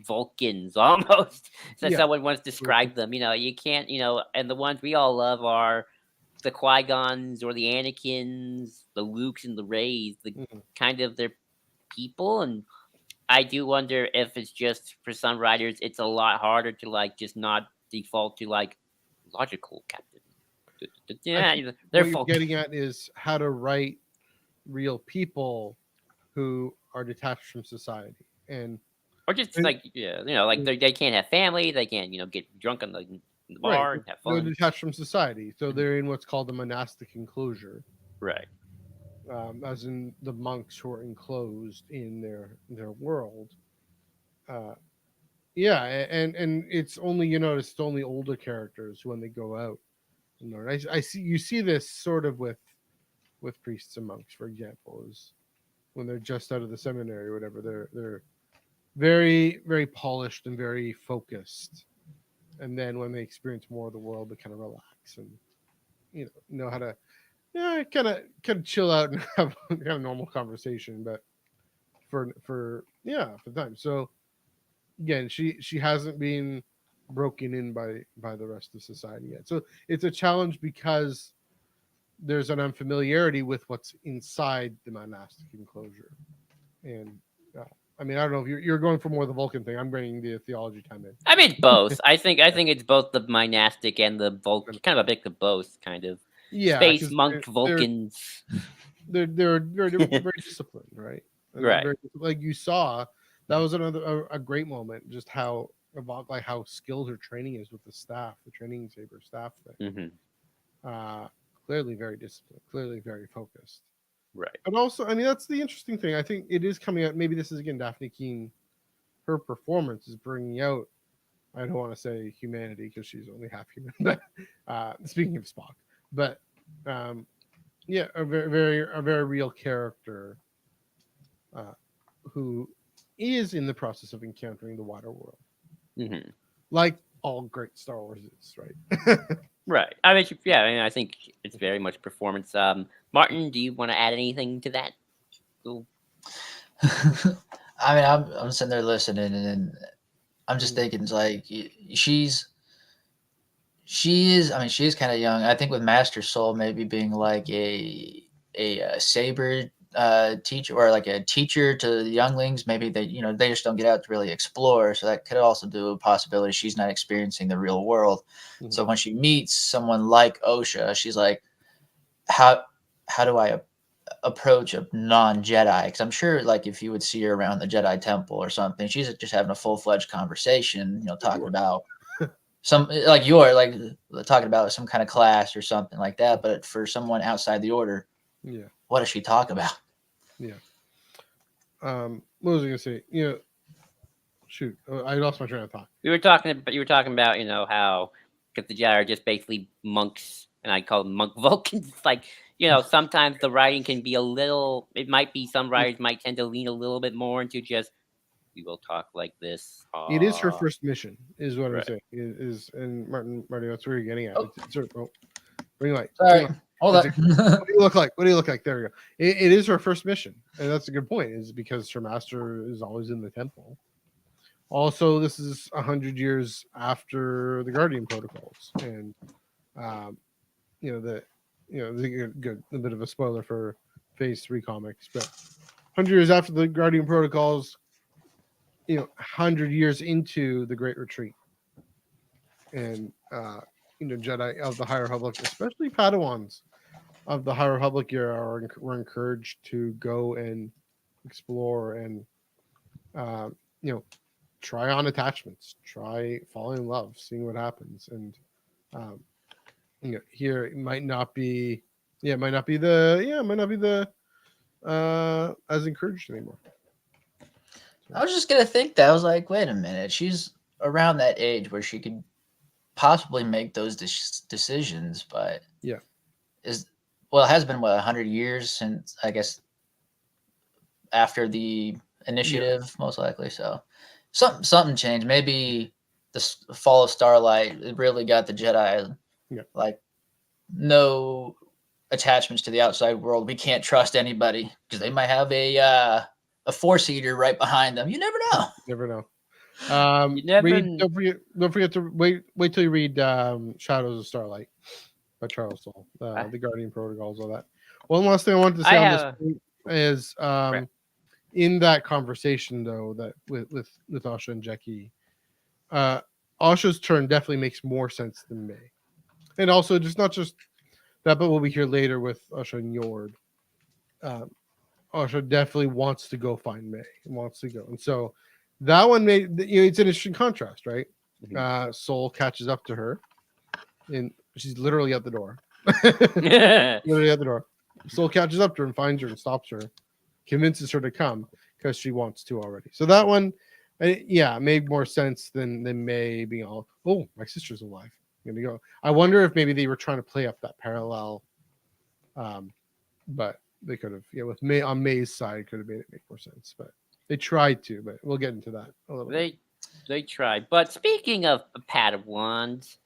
Vulcans almost. So someone once described them. You can't, and the ones we all love are the Qui-Gons or the Anakins, the Lukes and the Reys, the kind of their people. And I do wonder if it's just for some writers, it's a lot harder to like just not default to like logical captain. Yeah, they're what you're getting at is how to write real people who are detached from society, or just like they can't have family, they can't get drunk in the bar and have fun. They're detached from society, so they're in what's called a monastic enclosure, right? As in the monks who are enclosed in their world. And it's only it's only older characters when they go out and learn. I see this sort of with priests and monks, for example, is when they're just out of the seminary or whatever, they're very, very polished and very focused, and then when they experience more of the world, they kind of relax and know how to kind of chill out and have kind of normal conversation, but for the time. So again, she hasn't been broken in by the rest of society yet. So it's a challenge because there's an unfamiliarity with what's inside the monastic enclosure. And I mean, I don't know if you're going for more of the Vulcan thing. I'm bringing the theology time in. I mean, both. I think it's both the monastic and the Vulcan, kind of a mix of both, kind of. Yeah, space monk Vulcans. They're very disciplined, right? And right. Like you saw, that was another a great moment. Just how skilled her training is with the staff, the training saber staff thing. Clearly very disciplined, clearly very focused. Right. But also, I mean, that's the interesting thing. I think it is coming out. Maybe this is again Daphne Keane. Her performance is bringing out. I don't want to say humanity because she's only half human. But speaking of Spock, but a very real character who is in the process of encountering the wider world, like all great Star Wars is, right? Right. I mean, I think it's very much performance. Martin, do you want to add anything to that? I mean, I'm sitting there listening, and I'm just thinking, it's like she is. I mean, she is kind of young. I think with Master Soul maybe being like a saber teacher or like a teacher to the younglings. Maybe they just don't get out to really explore. So that could also do a possibility she's not experiencing the real world. So when she meets someone like Osha, she's like, how do I approach a non-Jedi? Because I'm sure, like, if you would see her around the Jedi Temple or something, she's just having a full-fledged conversation, talking about talking about some kind of class or something like that. But for someone outside the order, what does she talk about? Yeah. What was I gonna say? Shoot, I lost my train of thought. You were talking about how because the Jedi are just basically monks, and I call them monk Vulcans. It's like sometimes the writing can be a little. It might be some writers might tend to lean a little bit more into just we will talk like this. It is her first mission, is what right. I'm saying. And Martin, that's where you're getting at. Bring light. Sorry. Hold on. What do you look like? There we go. It is her first mission, and that's a good point. Is because her master is always in the temple. Also, this is 100 years after the Guardian Protocols, and a bit of a spoiler for Phase 3 comics, but 100 years after the Guardian Protocols, 100 years into the Great Retreat, and Jedi of the High Republic, especially Padawans, of the High Republic era were encouraged to go and explore and you know, try on attachments, try falling in love, seeing what happens. And you know, here it might not be as encouraged anymore. I was just gonna think that. I was like, wait a minute, she's around that age where she could possibly make those decisions, but Yeah. it has been 100 years since, I guess, after the initiative, most likely. So something changed. Maybe the fall of Starlight, it really got the Jedi like no attachments to the outside world. We can't trust anybody because they might have a Force eater right behind them. You never know. Never know. You never Don't forget to wait till you read Shadows of Starlight by Charles Soule, the Guardian Protocols, all that. One last thing I wanted to say on this point is in that conversation though, that with Asha and Jackie, Asha's turn definitely makes more sense than May. And also just not just that, but what we hear later with Asha and Yord. Asha definitely wants to go find May and wants to go. And so that one made, you know, it's an interesting contrast, right? Soul catches up to her and she's literally at the door. Literally at the door. Soul catches up to her and finds her and stops her, convinces her to come because she wants to already. So that one, made more sense than May being all, oh, my sister's alive. I'm gonna go. I wonder if maybe they were trying to play up that parallel, but they could have. Yeah, with May on May's side, could have made it make more sense. But they tried to. But we'll get into that a little bit. They tried. But speaking of Padawans,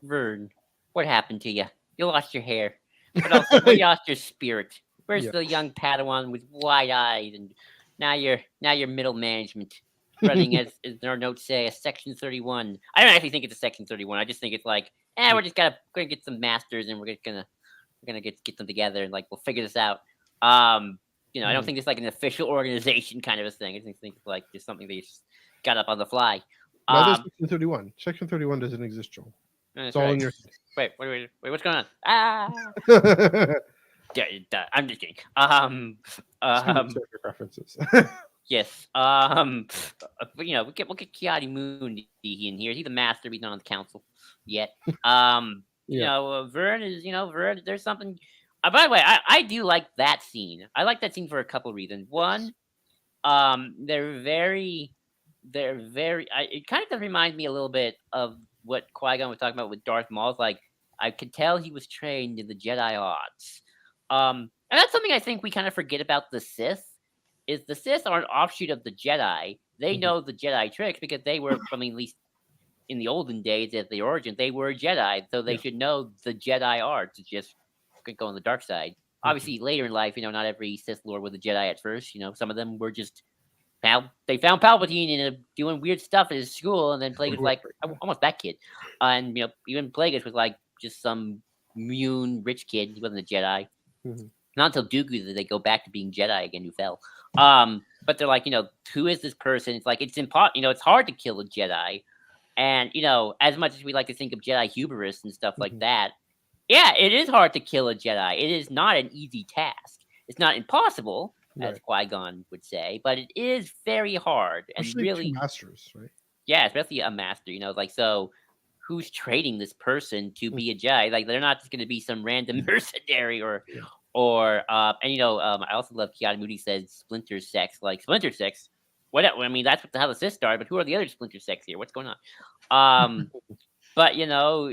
Vern, what happened to you? You lost your hair, but also you lost your spirit. Where's the young Padawan with wide eyes, and now you're middle management, running as our notes say, a Section 31. I don't actually think it's a Section 31. I just think it's like, we're just gonna get some masters, and we're gonna get them together, and like we'll figure this out. You know, I don't think it's like an official organization kind of a thing. I think it's like just something they just got up on the fly. Section 31. Section 31 doesn't exist, Joel. It's all in your. Wait, what's going on? I'm just kidding. References. Yes. You know, we'll get Kiadi Moon in here. He's the master. He's not on the council yet. You know, Vern is. You know, Vern. There's something. By the way, I do like that scene. I like that scene for a couple of reasons. One, they're very. It kind of reminds me a little bit of what Qui-Gon was talking about with Darth Maul. Like, I could tell he was trained in the Jedi arts. And that's something I think we kind of forget about the Sith. Is the Sith are an offshoot of the Jedi. They know the Jedi tricks because they were, I mean, at least in the olden days at the origin, they were Jedi. So they should know the Jedi arts. It's just go on the dark side. Obviously, later in life, you know, not every Sith Lord was a Jedi at first. You know, some of them were just they found Palpatine doing weird stuff at his school, and then Plagueis was like, almost that kid. And, you know, even Plagueis was like just some immune rich kid. He wasn't a Jedi. Not until Dooku did they go back to being Jedi again, who fell. But they're like, you know, who is this person? It's like, it's you know, it's hard to kill a Jedi. And, you know, as much as we like to think of Jedi hubris and stuff like that, yeah, it is hard to kill a Jedi. It is not an easy task. It's not impossible, as Qui-Gon would say, but it is very hard. And especially really, masters, right? Yeah, especially a master, you know, like, so who's trading this person to be a Jedi? Like, they're not just going to be some random mercenary and, you know, I also love Kiadi Moody says splinter sex, like splinter sex. What? I mean, that's how the Sith started, but who are the other splinter sex here? What's going on? But, you know,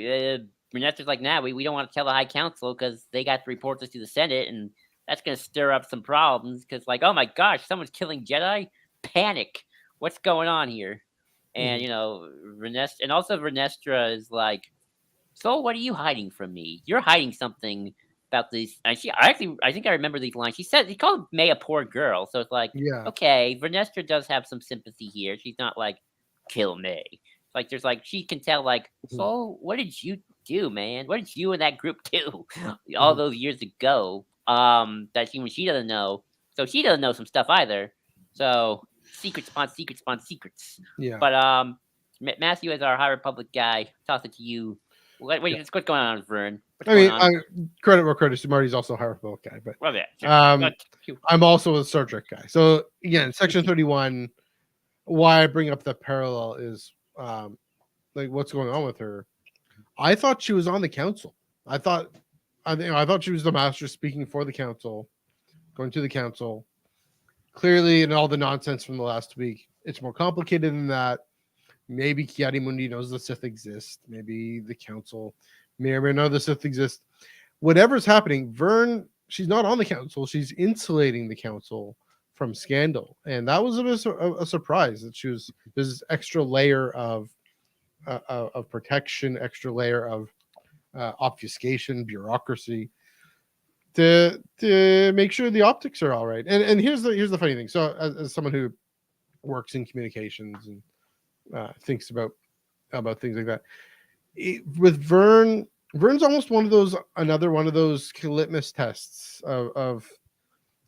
Renester's like, nah, we don't want to tell the High Council because they got to report this to the Senate, and that's going to stir up some problems because, like, oh my gosh, someone's killing Jedi? Panic. What's going on here? And, you know, Renestra is like, so what are you hiding from me? You're hiding something about these. I think I remember these lines. He called May a poor girl. So it's like, okay, Renestra does have some sympathy here. She's not like, kill May. Like, there's like, she can tell, like, so what did you do, man? What did you and that group do all those years ago? That she doesn't know. So she doesn't know some stuff either. So secrets upon secrets upon secrets. Yeah. But Matthew, as our High Republic guy, toss it to you. What's going on, Vern? What's I going mean, on? credit where credit's due. Marty's also a High Republic guy, but Well, yeah. Sure. um, I'm also a Star Trek guy. So again, Section 31. Why I bring up the parallel is like what's going on with her. I thought she was on the council. I thought she was the master speaking for the council, going to the council. Clearly, in all the nonsense from the last week, it's more complicated than that. Maybe Ki-Adi-Mundi knows the Sith exist. Maybe the council may or may not know the Sith exist. Whatever's happening, Vern, she's not on the council. She's insulating the council from scandal, and that was a surprise that she was. There's this extra layer of protection, extra layer of obfuscation, bureaucracy to make sure the optics are all right. And here's the funny thing. So as someone who works in communications and thinks about things like that, with Vern's almost another one of those litmus tests of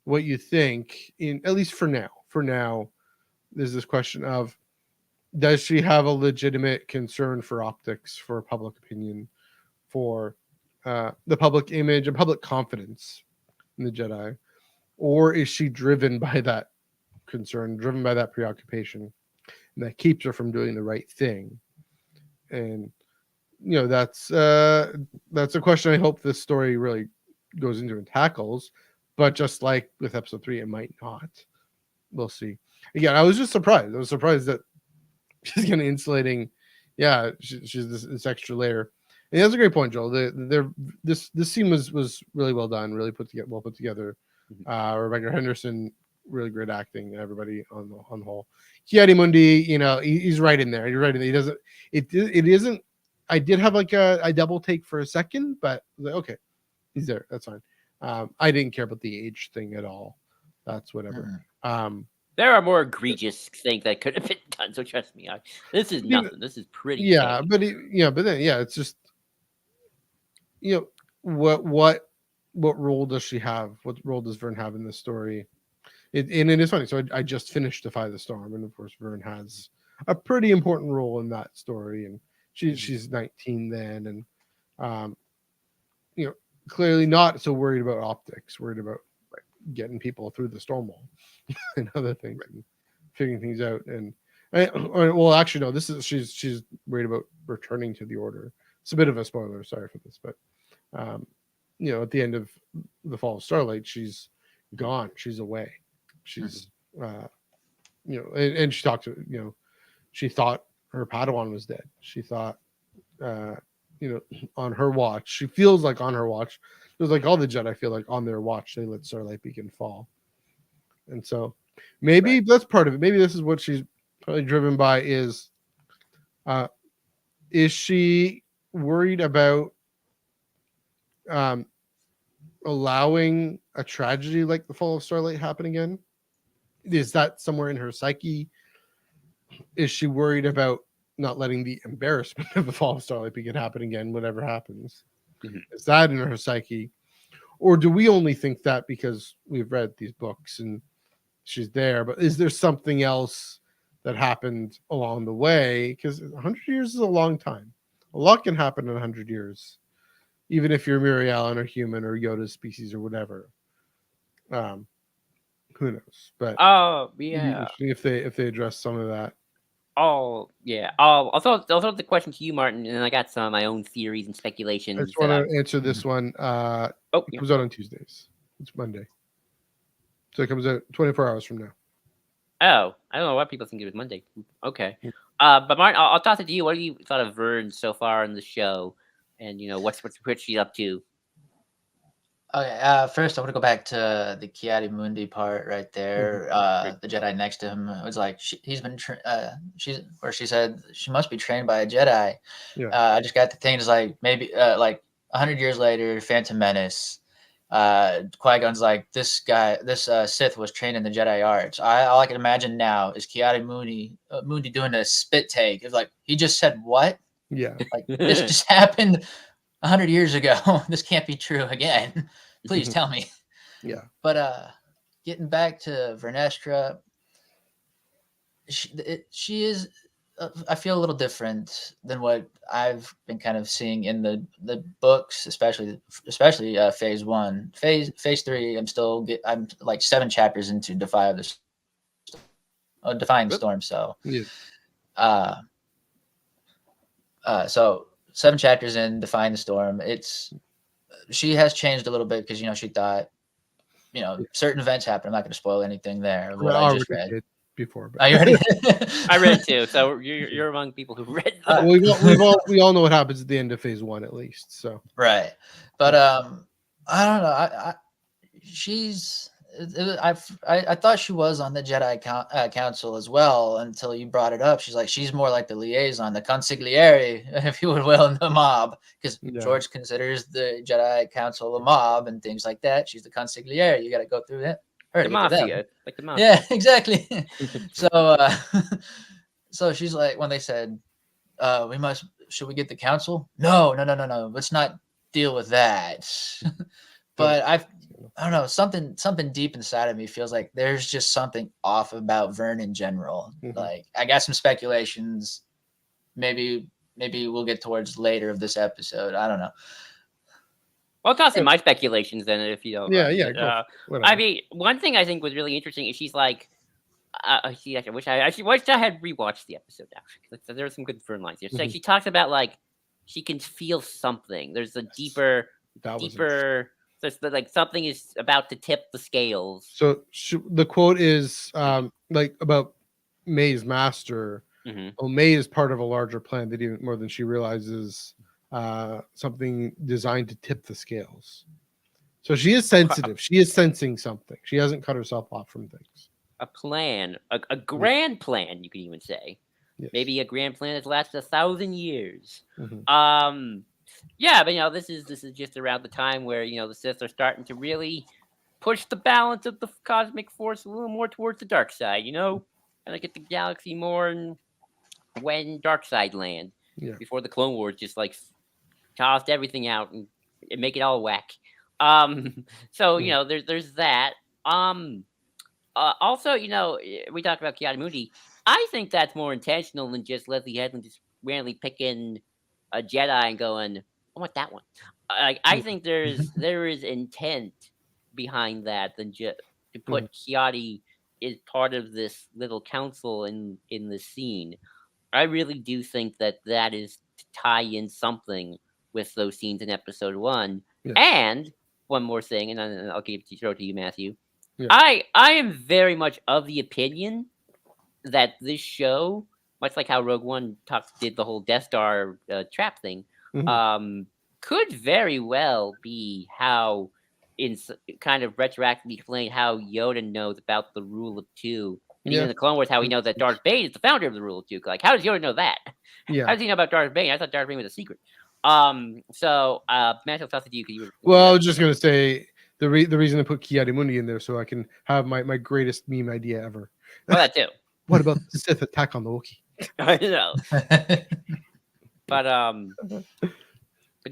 what you think, in at least for now. For now, there's this question of, does she have a legitimate concern for optics, for public opinion, for the public image and public confidence in the Jedi, or is she driven by that concern, driven by that preoccupation, and that keeps her from doing the right thing? And that's a question I hope this story really goes into and tackles. But just like with episode 3, it might not. We'll see. Again, I was just surprised. I was surprised that she's kind of insulating. Yeah, she's this extra layer. And that's a great point, Joel. This scene was really well done, really well put together. Rebecca Henderson, really great acting. Everybody on the whole. Ki-Adi-Mundi, he's right in there. You're right in there. He doesn't. It isn't. I did have like a double take for a second, but like, okay, he's there. That's fine. I didn't care about the age thing at all. That's whatever. There are more egregious things that could have been done. So trust me, this is nothing. This is pretty. Yeah, but it's just, what role does she have? What role does Vern have in this story? And it is funny. So I just finished Defy the Storm, and of course Vern has a pretty important role in that story, and she's 19 then, and clearly not so worried about optics, worried about getting people through the storm wall and other things, and figuring things out. And well, actually, no, she's worried about returning to the Order. It's a bit of a spoiler, sorry for this, but at the end of the Fall of Starlight, she's gone, she's away, she's and she talked to she thought her Padawan was dead. She thought on her watch, she feels like on her watch, it was like all the Jedi feel like on their watch they let Starlight Beacon fall. And so maybe that's part of it. Maybe this is what she's probably driven by, is she worried about allowing a tragedy like the Fall of Starlight happen again? Is that somewhere in her psyche? Is she worried about not letting the embarrassment of the Fall of Starlight Beacon happen again, whatever happens? Is that in her psyche? Or do we only think that because we've read these books and she's there? But is there something else that happened along the way? Because 100 years is a long time. A lot can happen in 100 years, even if you're Mirialan or human or Yoda's species or whatever. Who knows? But if they address some of that. Oh yeah. I'll throw the question to you, Martin, and then I got some of my own theories and speculations. I just want to answer this one. It comes out on Tuesdays. It's Monday, so it comes out 24 hours from now. Oh, I don't know what people think it was Monday. Okay. But Martin, I'll toss it to you. What have you thought of Vern so far in the show, and what's she up to? Okay, first I want to go back to the Ki-Adi-Mundi part right there. The Jedi next to him, it was like she said she must be trained by a Jedi. Yeah. I just got to think, it's like maybe like 100 years later, Phantom Menace. Qui-Gon's like, this Sith was trained in the Jedi arts. All I can imagine now is Ki-Adi-Mundi doing a spit take. It's like, he just said what? Yeah. Like, this just happened 100 years ago. This can't be true again. Please tell me. Yeah. But getting back to Vernestra, she is I feel a little different than what I've been kind of seeing in the books, especially phase 1. Phase 3, I'm like 7 chapters into Defying the Storm. So Yeah. uh so 7 chapters in Defying the Storm, she has changed a little bit because she thought certain events happen. I'm not going to spoil anything there of what I just read. Did before, but Oh, you already I read it too, so you're among people who read. we all know what happens at the end of phase 1 at least. So right, but I don't know. She's. I thought she was on the Jedi Council as well until you brought it up. She's more like the liaison, the consigliere, if you would will, in the mob, because George considers the Jedi Council a mob and things like that. She's the consigliere. You got to go through it. The mafia, like the mafia. Yeah, exactly. So she's like, when they said, should we get the council? No. Let's not deal with that. But I don't know, something deep inside of me feels like there's just something off about Vern in general. Mm-hmm. Like, I got some speculations. Maybe we'll get towards later of this episode. I don't know. Well, toss in my speculations then, if you don't. Yeah. I mean, one thing I think was really interesting is she's like, I wish I had rewatched the episode actually. There were some good Vern lines here. So, she talks about like she can feel something. There's a deeper. So it's like something is about to tip the scales. So the quote is like about May's master. Mm-hmm. Oh, May is part of a larger plan that even more than she realizes. Something designed to tip the scales. So she is sensitive. She is sensing something. She hasn't cut herself off from things. A plan, a grand plan, you could even say. Yes. Maybe a grand plan that lasts 1,000 years. Mm-hmm. Yeah, but this is just around the time where the Sith are starting to really push the balance of the cosmic force a little more towards the dark side. Kind of get the galaxy more and when dark side land. Yeah. Before the Clone Wars just like tossed everything out and make it all whack. So there's that. Also, we talked about Ki-Adi-Mundi. I think that's more intentional than just Leslie Headland just randomly picking a Jedi and going, I want that one. I think there is intent behind that than just to put Ki-Adi as part of this little council in the scene. I really do think that is to tie in something with those scenes in episode 1. Yeah. And one more thing, and then I'll throw it to you, Matthew. Yeah. I am very much of the opinion that this show, much like how Rogue One did the whole Death Star trap thing, could very well be how, in kind of retroactively explain how Yoda knows about the rule of 2. And even in the Clone Wars, how we know that Darth Bane is the founder of the rule of 2. Like, how does Yoda know that? Yeah. How does he know about Darth Bane? I thought Darth Bane was a secret. So, Matt, I'll toss it to you. Well, I was just going to say the reason I put Ki-Adi-Mundi in there so I can have my greatest meme idea ever. Well, that too. What about the Sith attack on the Wookiee? I know. But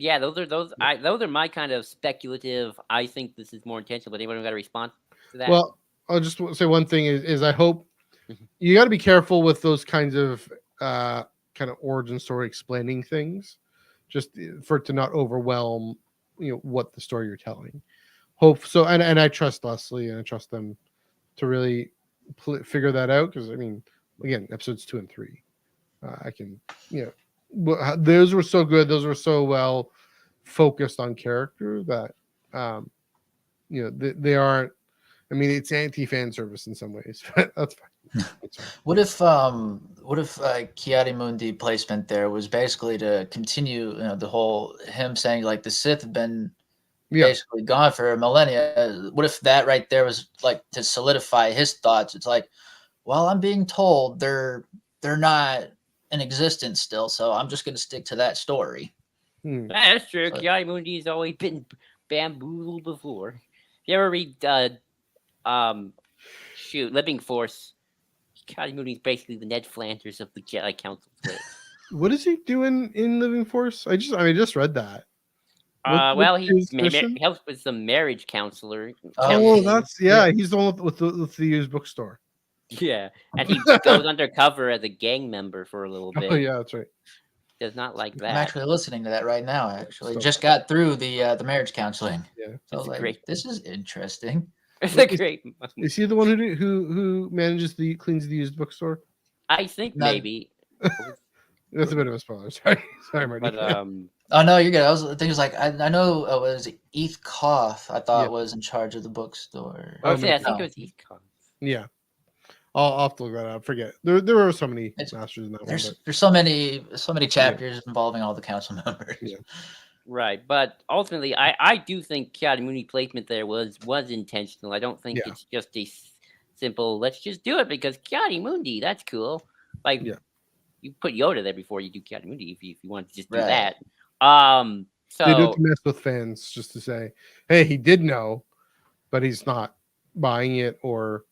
yeah, those are my kind of speculative. I think this is more intentional. But anyone got a response to that? Well, I'll just say one thing is I hope you got to be careful with those kinds of kind of origin story explaining things, just for it to not overwhelm what the story you're telling. Hope so, and I trust Leslie and I trust them to really figure that out, because I mean, again, episodes 2 and 3, I can those were so good. Those were so well focused on character that they aren't. I mean, it's anti-fan service in some ways, but that's fine. That's fine. What if Ki-Adi-Mundi placement there was basically to continue the whole him saying like the Sith have been basically gone for millennia? What if that right there was like to solidify his thoughts? It's like, well, I'm being told they're not in existence still, so I'm just going to stick to that story. That's true. Ki-Adi-Mundi has always been bamboozled before. If you ever read Living Force, Ki-Adi-Mundi is basically the Ned Flanders of the Jedi Council. What is he doing in Living Force? I just read that. He helps with some marriage counselor. Oh, that's he's the one with the used bookstore. Yeah, and he goes undercover as a gang member for a little bit. Oh yeah, that's right. Does not like I'm that. actually listening to that right now. Actually, so just got through the marriage counseling. Yeah, So I was It's like, great. this is interesting. It's Well, a great. is he the one who manages cleans the used bookstore? I think Not- maybe. That's a bit of a spoiler. Sorry, Marty. But Oh no, you're good. I was thinking, was like, I know it was Eth Koth. I thought Yeah. was in charge of the bookstore. I maybe. think No. it was Econ. Yeah, I'll have to look that up. Forget there were so many It's- masters in that one. There's so many chapters involving all the council members. Yeah. Right, but ultimately, I do think Chiarimuni placement there was intentional. I don't think Yeah. it's just a simple let's just do it because Chiarimundi, that's cool. Like Yeah. you put Yoda there before you do Chiarimundi if you want to just do Right. that. They do it So to mess with fans, just to say, hey, he did know, but he's not buying it. Or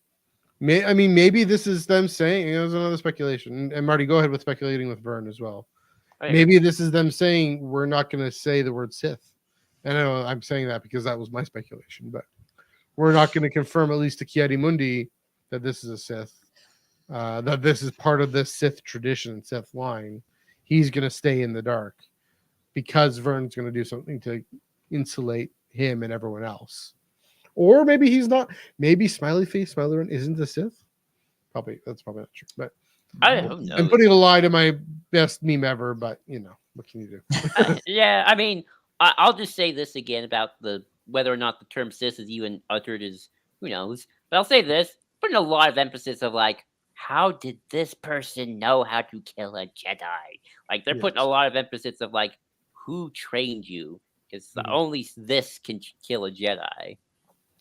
maybe this is them saying, there's another speculation. And Marty, go ahead with speculating with Vern as well. Maybe this is them saying we're not going to say the word Sith. I know I'm saying that because that was my speculation, but we're not going to confirm, at least to Chiarimundi, that this is a Sith, that this is part of this Sith tradition, Sith line. He's going to stay in the dark because Vern's going to do something to insulate him and everyone else. Or maybe he's not. Maybe Smiley Face Smilerin isn't a Sith. That's probably not true. But who I'm knows? putting a lie to my best meme ever. But what can you do? Yeah, I mean, I'll just say this again about whether or not the term Sith is even uttered is who knows. But I'll say this, putting a lot of emphasis of like, how did this person know how to kill a Jedi? Like they're putting a Yes. lot of emphasis of like, who trained you? Because Mhm. only this can kill a Jedi.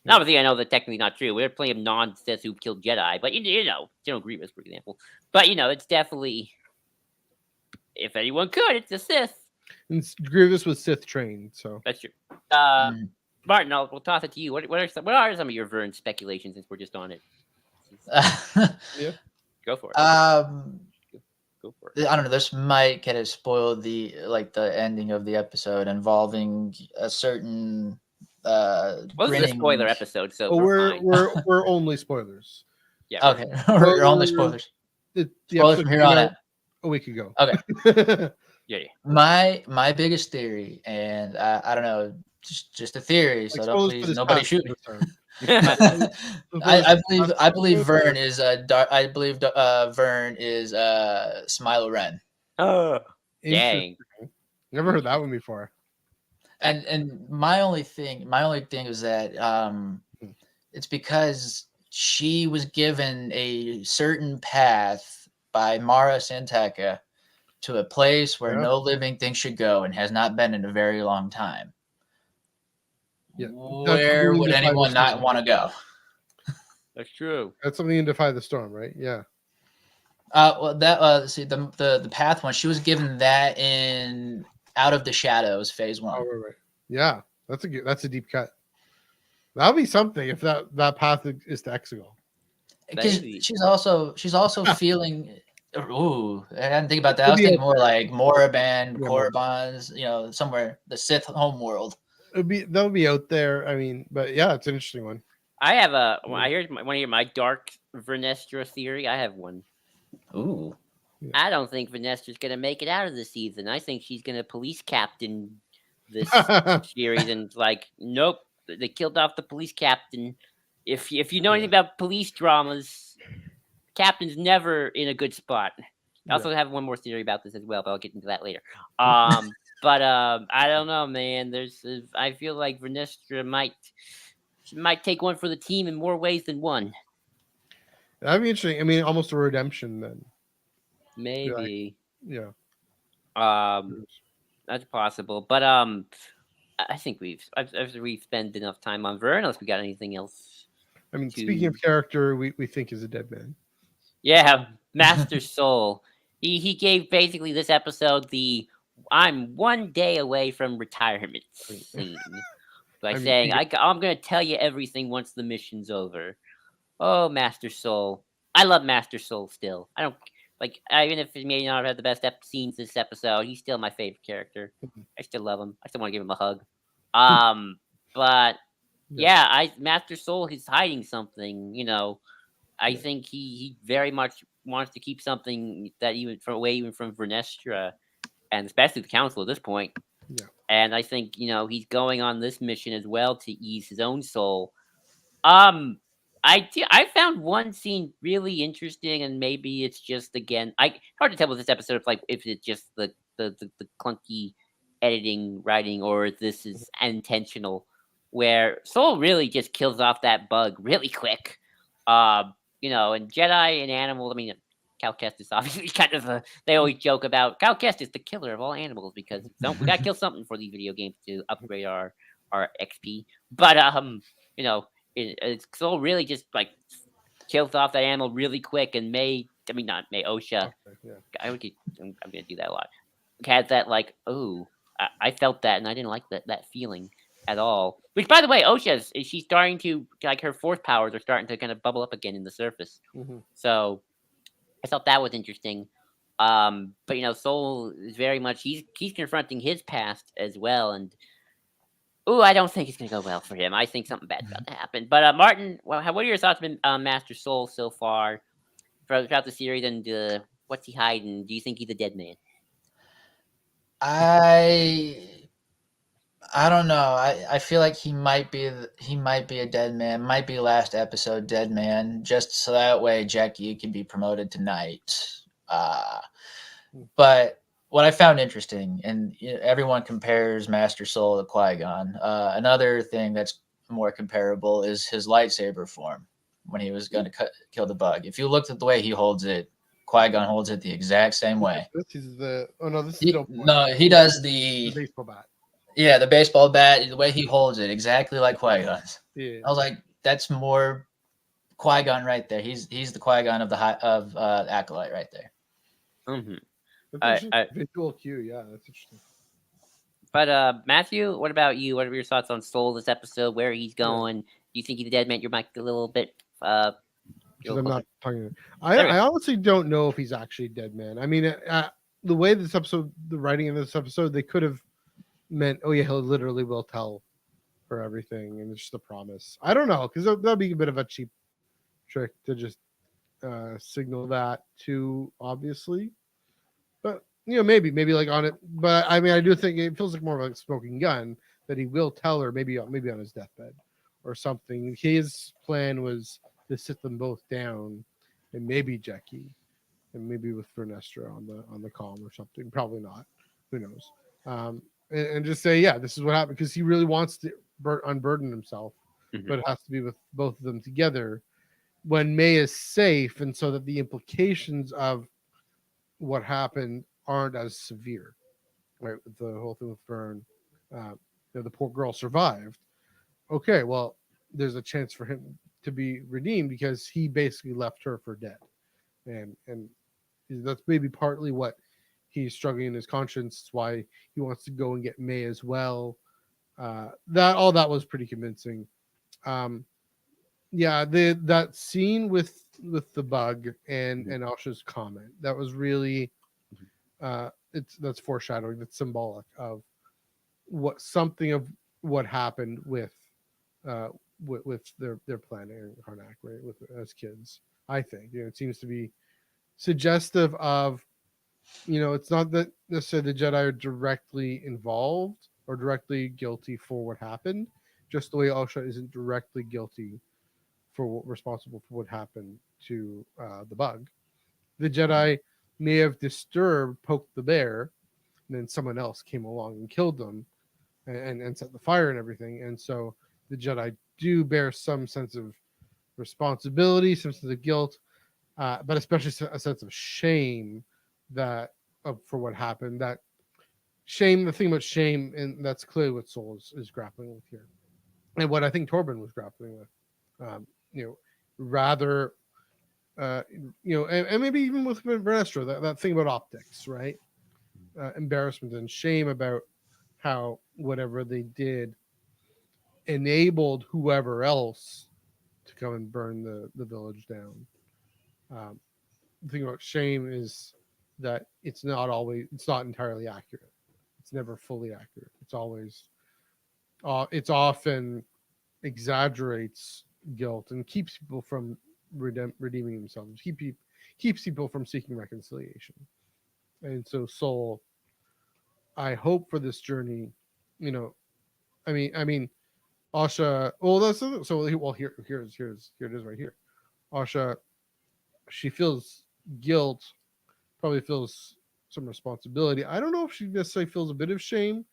Now, obviously, I know that's technically not true. There are plenty of non-Sith who've killed Jedi, but General Grievous, for example. But it's definitely, if anyone could, it's a Sith. And Grievous was Sith trained, so That's true. Mm. Martin, we'll toss it to you. What are some of your Vern speculations since we're just on it? Go for it. Go for it. I don't know. This might kind of spoil the ending of the episode involving a certain. Well, this is a spoiler episode, so we're fine. we're only spoilers. Yeah. Okay, we're only spoilers. The Spoilers episode from here came on out out. a week ago. Okay. Yeah. My biggest theory, and I don't know, just a theory, so don't spoilers for please this nobody past shoot me. episode. I believe Vern is Vern is Smilo Ren. Oh, dang. Interesting. Never heard that one before. And my only thing is that it's because she was given a certain path by Mara Santaka to a place where no living thing should go and has not been in a very long time. Yeah. Where would anyone not want to go? That's true. That's something in Defy the Storm, right? Yeah. Well, that see the path one. She was given that in Out of the Shadows Phase 1. Oh, right. Yeah, that's a deep cut. That'll be something if that path is to Exegol. Because Maybe. she's also feeling. Ooh, I didn't think about that. I was thinking more like Moraband, Yeah, Korribans, somewhere the Sith homeworld. That'll be out there. I mean, but yeah, it's an interesting one. I have I want to hear my dark Vernestra theory. I have one. Ooh. Yeah. I don't think Vernestra's going to make it out of the season. I think she's going to police captain this series and like, nope, they killed off the police captain. If you know anything about police dramas, captain's never in a good spot. I also have one more theory about this as well, but I'll get into that later. But I don't know, man. I feel like Vernestra might take one for the team in more ways than one. That'd be interesting. I mean, almost a redemption then. Maybe. Yeah. That's possible. But I think we've spent enough time on Vern, unless we got anything else. I mean, speaking of character, we think is a dead man. Yeah, Master Soul. He gave basically this episode the I'm one day away from retirement scene by saying I'm going to tell you everything once the mission's over. Oh, Master Soul. I love Master Soul still. I don't even if he may not have the best scenes this episode, he's still my favorite character. I still love him. I still want to give him a hug. But yeah, Master Soul, he's hiding something. I think he very much wants to keep something that even from Vernestra, and especially the council at this point. Yeah. And I think he's going on this mission as well to ease his own soul. I found one scene really interesting, and maybe it's just again, I hard to tell with this episode if it's just the clunky editing writing or if this is intentional, where Soul really just kills off that bug really quick. And Jedi and animals. I mean, Cal Kestis obviously kind of they always joke about Cal Kestis, the killer of all animals, because we gotta kill something for these video games to upgrade our XP. But it's Soul really just kills off that animal really quick, and not May, Osha. Okay, yeah. I'm gonna do that a lot. Had that I felt that, and I didn't like that feeling at all. Which, by the way, Osha she's starting to her force powers are starting to kind of bubble up again in the surface. Mm-hmm. So I thought that was interesting. But Soul is very much he's confronting his past as well, and I don't think it's gonna go well for him. I think something bad's about to happen. But Martin, what are your thoughts on Master Soul so far throughout the series, and what's he hiding? Do you think he's a dead man? I don't know. I feel like he might be a dead man. Might be last episode dead man, just so that way Jackie can be promoted tonight. But what I found interesting, and everyone compares Master Soul to Qui-Gon. Another thing that's more comparable is his lightsaber form when he was going to kill the bug. If you looked at the way he holds it, Qui-Gon holds it the exact same way. This is he does the baseball bat. Yeah, the baseball bat, the way he holds it, exactly like Qui-Gon's. Yeah. I was like, that's more Qui-Gon right there. He's the Qui-Gon of Acolyte right there. Mm-hmm. Visual cue, yeah, that's interesting. But Matthew, what about you? What are your thoughts on Soul this episode? Where he's going? Do you think he's a dead man? Your mic a little bit. I'm not talking. I honestly don't know if he's actually a dead man. I mean, the way the writing in this episode, they could have meant, he literally will tell her everything, and it's just a promise. I don't know, because that'd be a bit of a cheap trick to just signal that too obviously. But maybe like on it. But I mean, I do think it feels like more of a smoking gun that he will tell her, maybe on his deathbed or something. His plan was to sit them both down, and maybe Jackie, and maybe with Vernestra on the comm or something. Probably not. Who knows? And just say, this is what happened, because he really wants to unburden himself, but it has to be with both of them together when May is safe, and so that the implications of what happened aren't as severe, right? With the whole thing with Vern, the poor girl survived. Okay, well, there's a chance for him to be redeemed because he basically left her for dead, and that's maybe partly what he's struggling in his conscience. It's why he wants to go and get May as well. That was pretty convincing. That scene with the bug and Asha's comment, that was really that's foreshadowing. That's symbolic of something of what happened with their planet in Karnak, right? As kids, I think it seems to be suggestive of. It's not that necessarily the Jedi are directly involved or directly guilty for what happened, just the way Asha isn't directly guilty responsible for what happened to the bug. The Jedi may have poked the bear, and then someone else came along and killed them and set the fire and everything. And so the Jedi do bear some sense of responsibility, some sense of guilt, but especially a sense of shame for what happened. That shame, the thing about shame, and that's clearly what Soul is grappling with here, and what I think Torben was grappling with. Rather, and maybe even with Vernestra, that thing about optics, right? Embarrassment and shame about how whatever they did enabled whoever else to come and burn the village down. The thing about shame is that it's not entirely accurate. It's never fully accurate. It's often exaggerates guilt and keeps people from redeeming themselves. Keeps people from seeking reconciliation. And so Soul, I hope for this journey, you know, I mean, Asha. Well, that's so. Well, here it is right here. Asha, she feels guilt, probably feels some responsibility. I don't know if she necessarily feels a bit of shame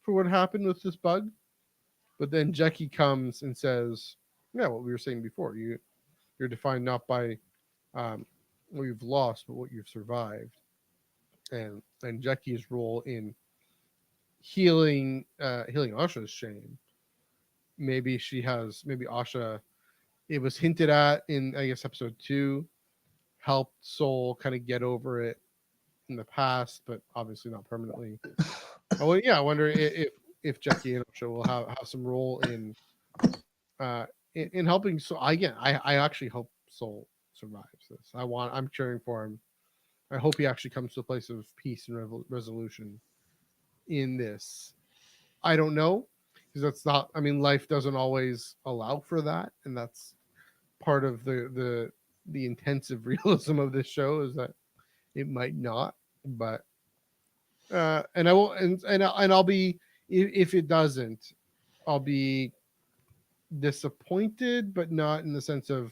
for what happened with this bug, but then Jackie comes and says, "Yeah, what we were saying before. You're defined not by what you've lost, but what you've survived." And Jackie's role in healing Asha's shame. Maybe Asha, it was hinted at in, I guess, episode 2, helped Soul kind of get over it in the past, but obviously not permanently. Oh yeah, I wonder if Jackie and Asha will have some role in helping. So I actually hope Soul survives this. I'm cheering for him. I hope he actually comes to a place of peace and resolution in this. I don't know, because that's not. I mean, life doesn't always allow for that, and that's part of the intensive realism of this show, is that it might not. But and I will, and I'll be, if it doesn't, I'll be disappointed, but not in the sense of,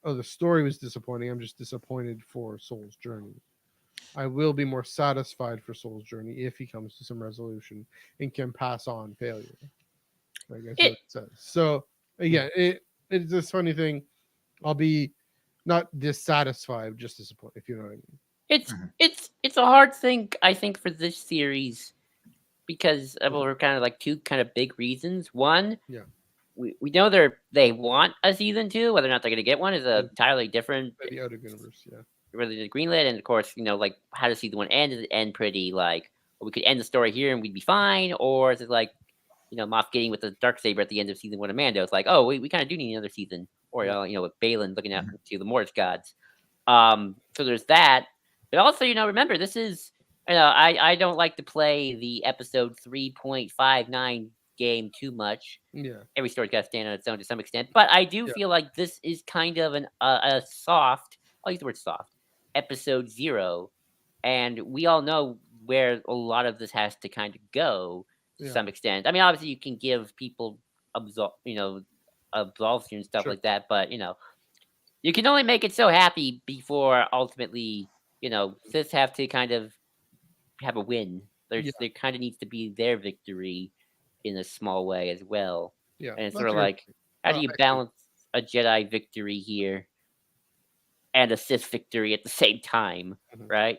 oh, the story was disappointing. I'm just disappointed for Soul's journey. I will be more satisfied for Soul's journey if he comes to some resolution and can pass on failure. I guess what it says. So again, it's this funny thing. I'll be not dissatisfied, just disappointed, if you know what I mean. It's a hard thing, I think, for this series, because for kind of like two kind of big reasons. One, Yeah. We know they want a season 2. Whether or not they're going to get one is a entirely different. The out of universe, yeah. Really the greenlit, and of course, like, how does season 1 end? Does it end pretty like, well, we could end the story here and we'd be fine, or is it like, Moff getting with the Darksaber at the end of season 1 of Mando? It's like, oh, we kind of do need another season, or with Balin looking out to the Mortis gods. So there's that, but also, remember, this is, I don't like to play the episode 3.59 game too much. Yeah. Every story's got to stand on its own to some extent, but I do feel like this is kind of a soft, I'll use the word soft, episode 0, and we all know where a lot of this has to kind of go to some extent. I mean, obviously you can give people absolution and stuff like that, but you can only make it so happy before ultimately, Sith have to kind of have a win. There kind of needs to be their victory in a small way as well. Yeah. And it's sort of like, how do you balance a Jedi victory here and a Sith victory at the same time, right?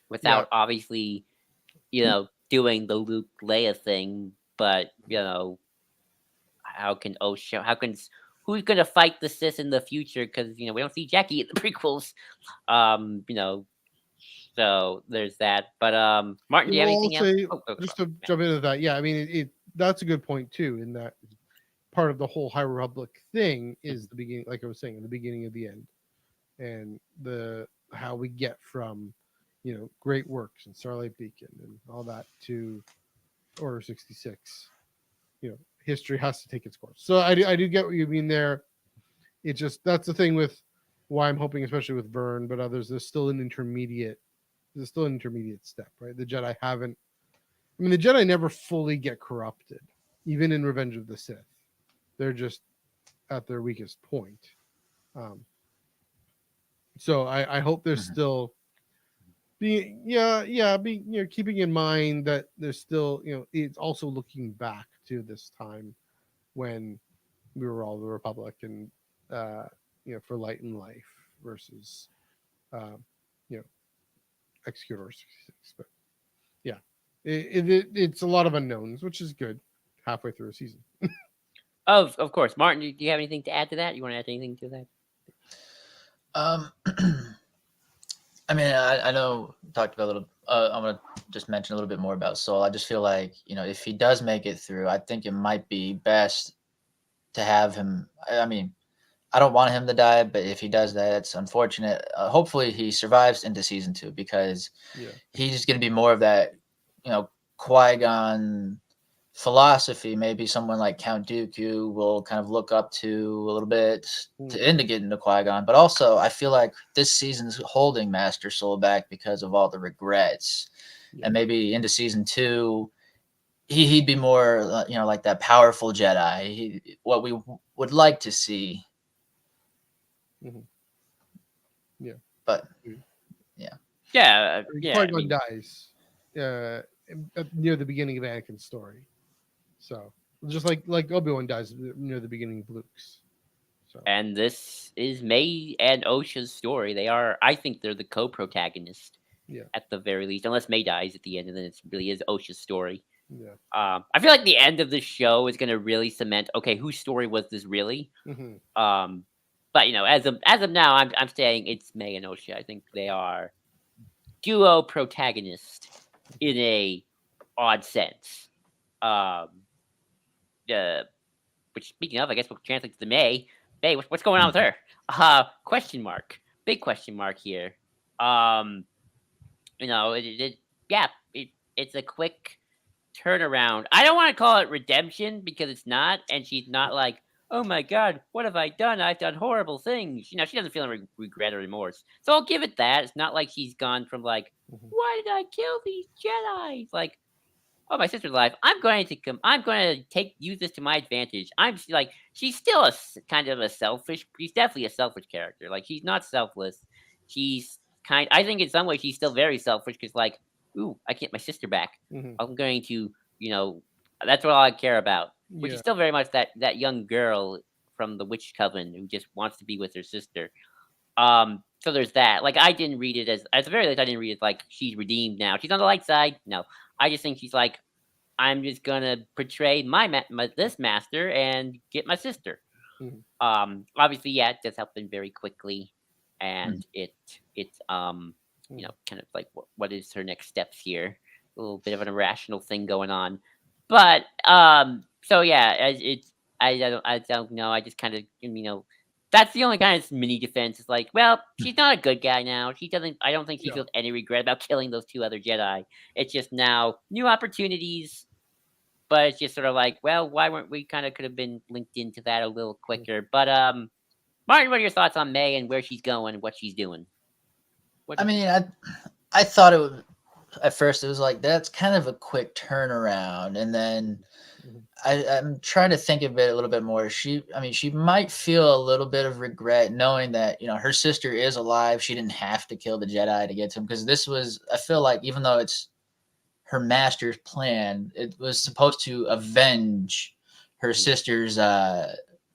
Without obviously, doing the Luke Leia thing, but who's gonna fight the Sith in the future? Because we don't see Jackie in the prequels, so there's that. But Martin, do you have anything else? Just to jump into that, I mean, that's a good point too. In that part of the whole High Republic thing is the beginning, like I was saying, the beginning of the end, and how we get from great works and Starlight Beacon and all that to Order 66. History has to take its course. So I do get what you mean there. It just, that's the thing with why I'm hoping, especially with Vern, but others, there's still an intermediate step, right? The Jedi never fully get corrupted, even in Revenge of the Sith. They're just at their weakest point. So I hope there's still keeping in mind that there's still, it's also looking back to this time when we were all the Republic, and for Light and Life versus Execute Order 66. But it's a lot of unknowns, which is good halfway through a season. Of course. Martin, do you have anything to add to that? You want to add anything to that? I mean, I know we talked about a little. I'm gonna just mention a little bit more about Soul. I just feel like, if he does make it through, I think it might be best to have him. I mean, I don't want him to die, but if he does that, it's unfortunate. Hopefully, he survives into season 2, because he's gonna be more of that, Qui-Gon philosophy, maybe someone like Count Dooku will kind of look up to a little bit to get into Qui-Gon. But also, I feel like this season's holding Master Soul back because of all the regrets. Yeah. And maybe into season 2, he'd be more, like that powerful Jedi. What we would like to see. Mhm. Yeah. But Yeah, Qui-Gon dies near the beginning of Anakin's story. So just like Obi-Wan dies near the beginning of Luke's. So and this is May and Osha's story. I think they're the co-protagonist. Yeah. At the very least, unless May dies at the end, and then it really is Osha's story. yeah. I feel like the end of the show is going to really cement. Okay, whose story was this really? Mhm. But as of now, I'm saying it's May and Osha. I think they are duo protagonist in a odd sense. Which speaking of, I guess we'll translate to the May. May, what's going on with her? Question mark. Big question mark here. It's a quick turnaround. I don't want to call it redemption because it's not, and she's not like, oh my god, what have I done? I've done horrible things. She doesn't feel any regret or remorse. So I'll give it that. It's not like she's gone from like, why did I kill these Jedi? It's like, oh, my sister's alive. I'm going to use this to my advantage. She's still kind of a selfish. She's definitely a selfish character. Like, she's not selfless. I think in some ways she's still very selfish because, like, ooh, I get my sister back. Mhm. I'm going to, that's all I care about. Which is Yeah. still very much that young girl from the Witch Coven who just wants to be with her sister. So there's that. Like, I didn't read it at the very least, I didn't read it like she's redeemed now. She's on the light side. No, I just think she's like, I'm just gonna portray this master and get my sister. Mhm. Obviously, yeah, it does happen very quickly, and it's kind of like what is her next steps here? A little bit of an irrational thing going on, but so yeah, I don't know. I just kind of that's the only kind of mini defense. It's like, well, she's not a good guy now. She doesn't. I don't think she No. feels any regret about killing those 2 other Jedi. It's just now new opportunities, but it's just sort of like, well, why weren't we kind of could have been linked into that a little quicker? But Martin, what are your thoughts on May and where she's going and what she's doing? I mean, I thought it would. At first, it was like that's kind of a quick turnaround, and then I'm trying to think of it a little bit more. She might feel a little bit of regret knowing that her sister is alive. She didn't have to kill the Jedi to get to him because this was. I feel like even though it's her master's plan, it was supposed to avenge her sister's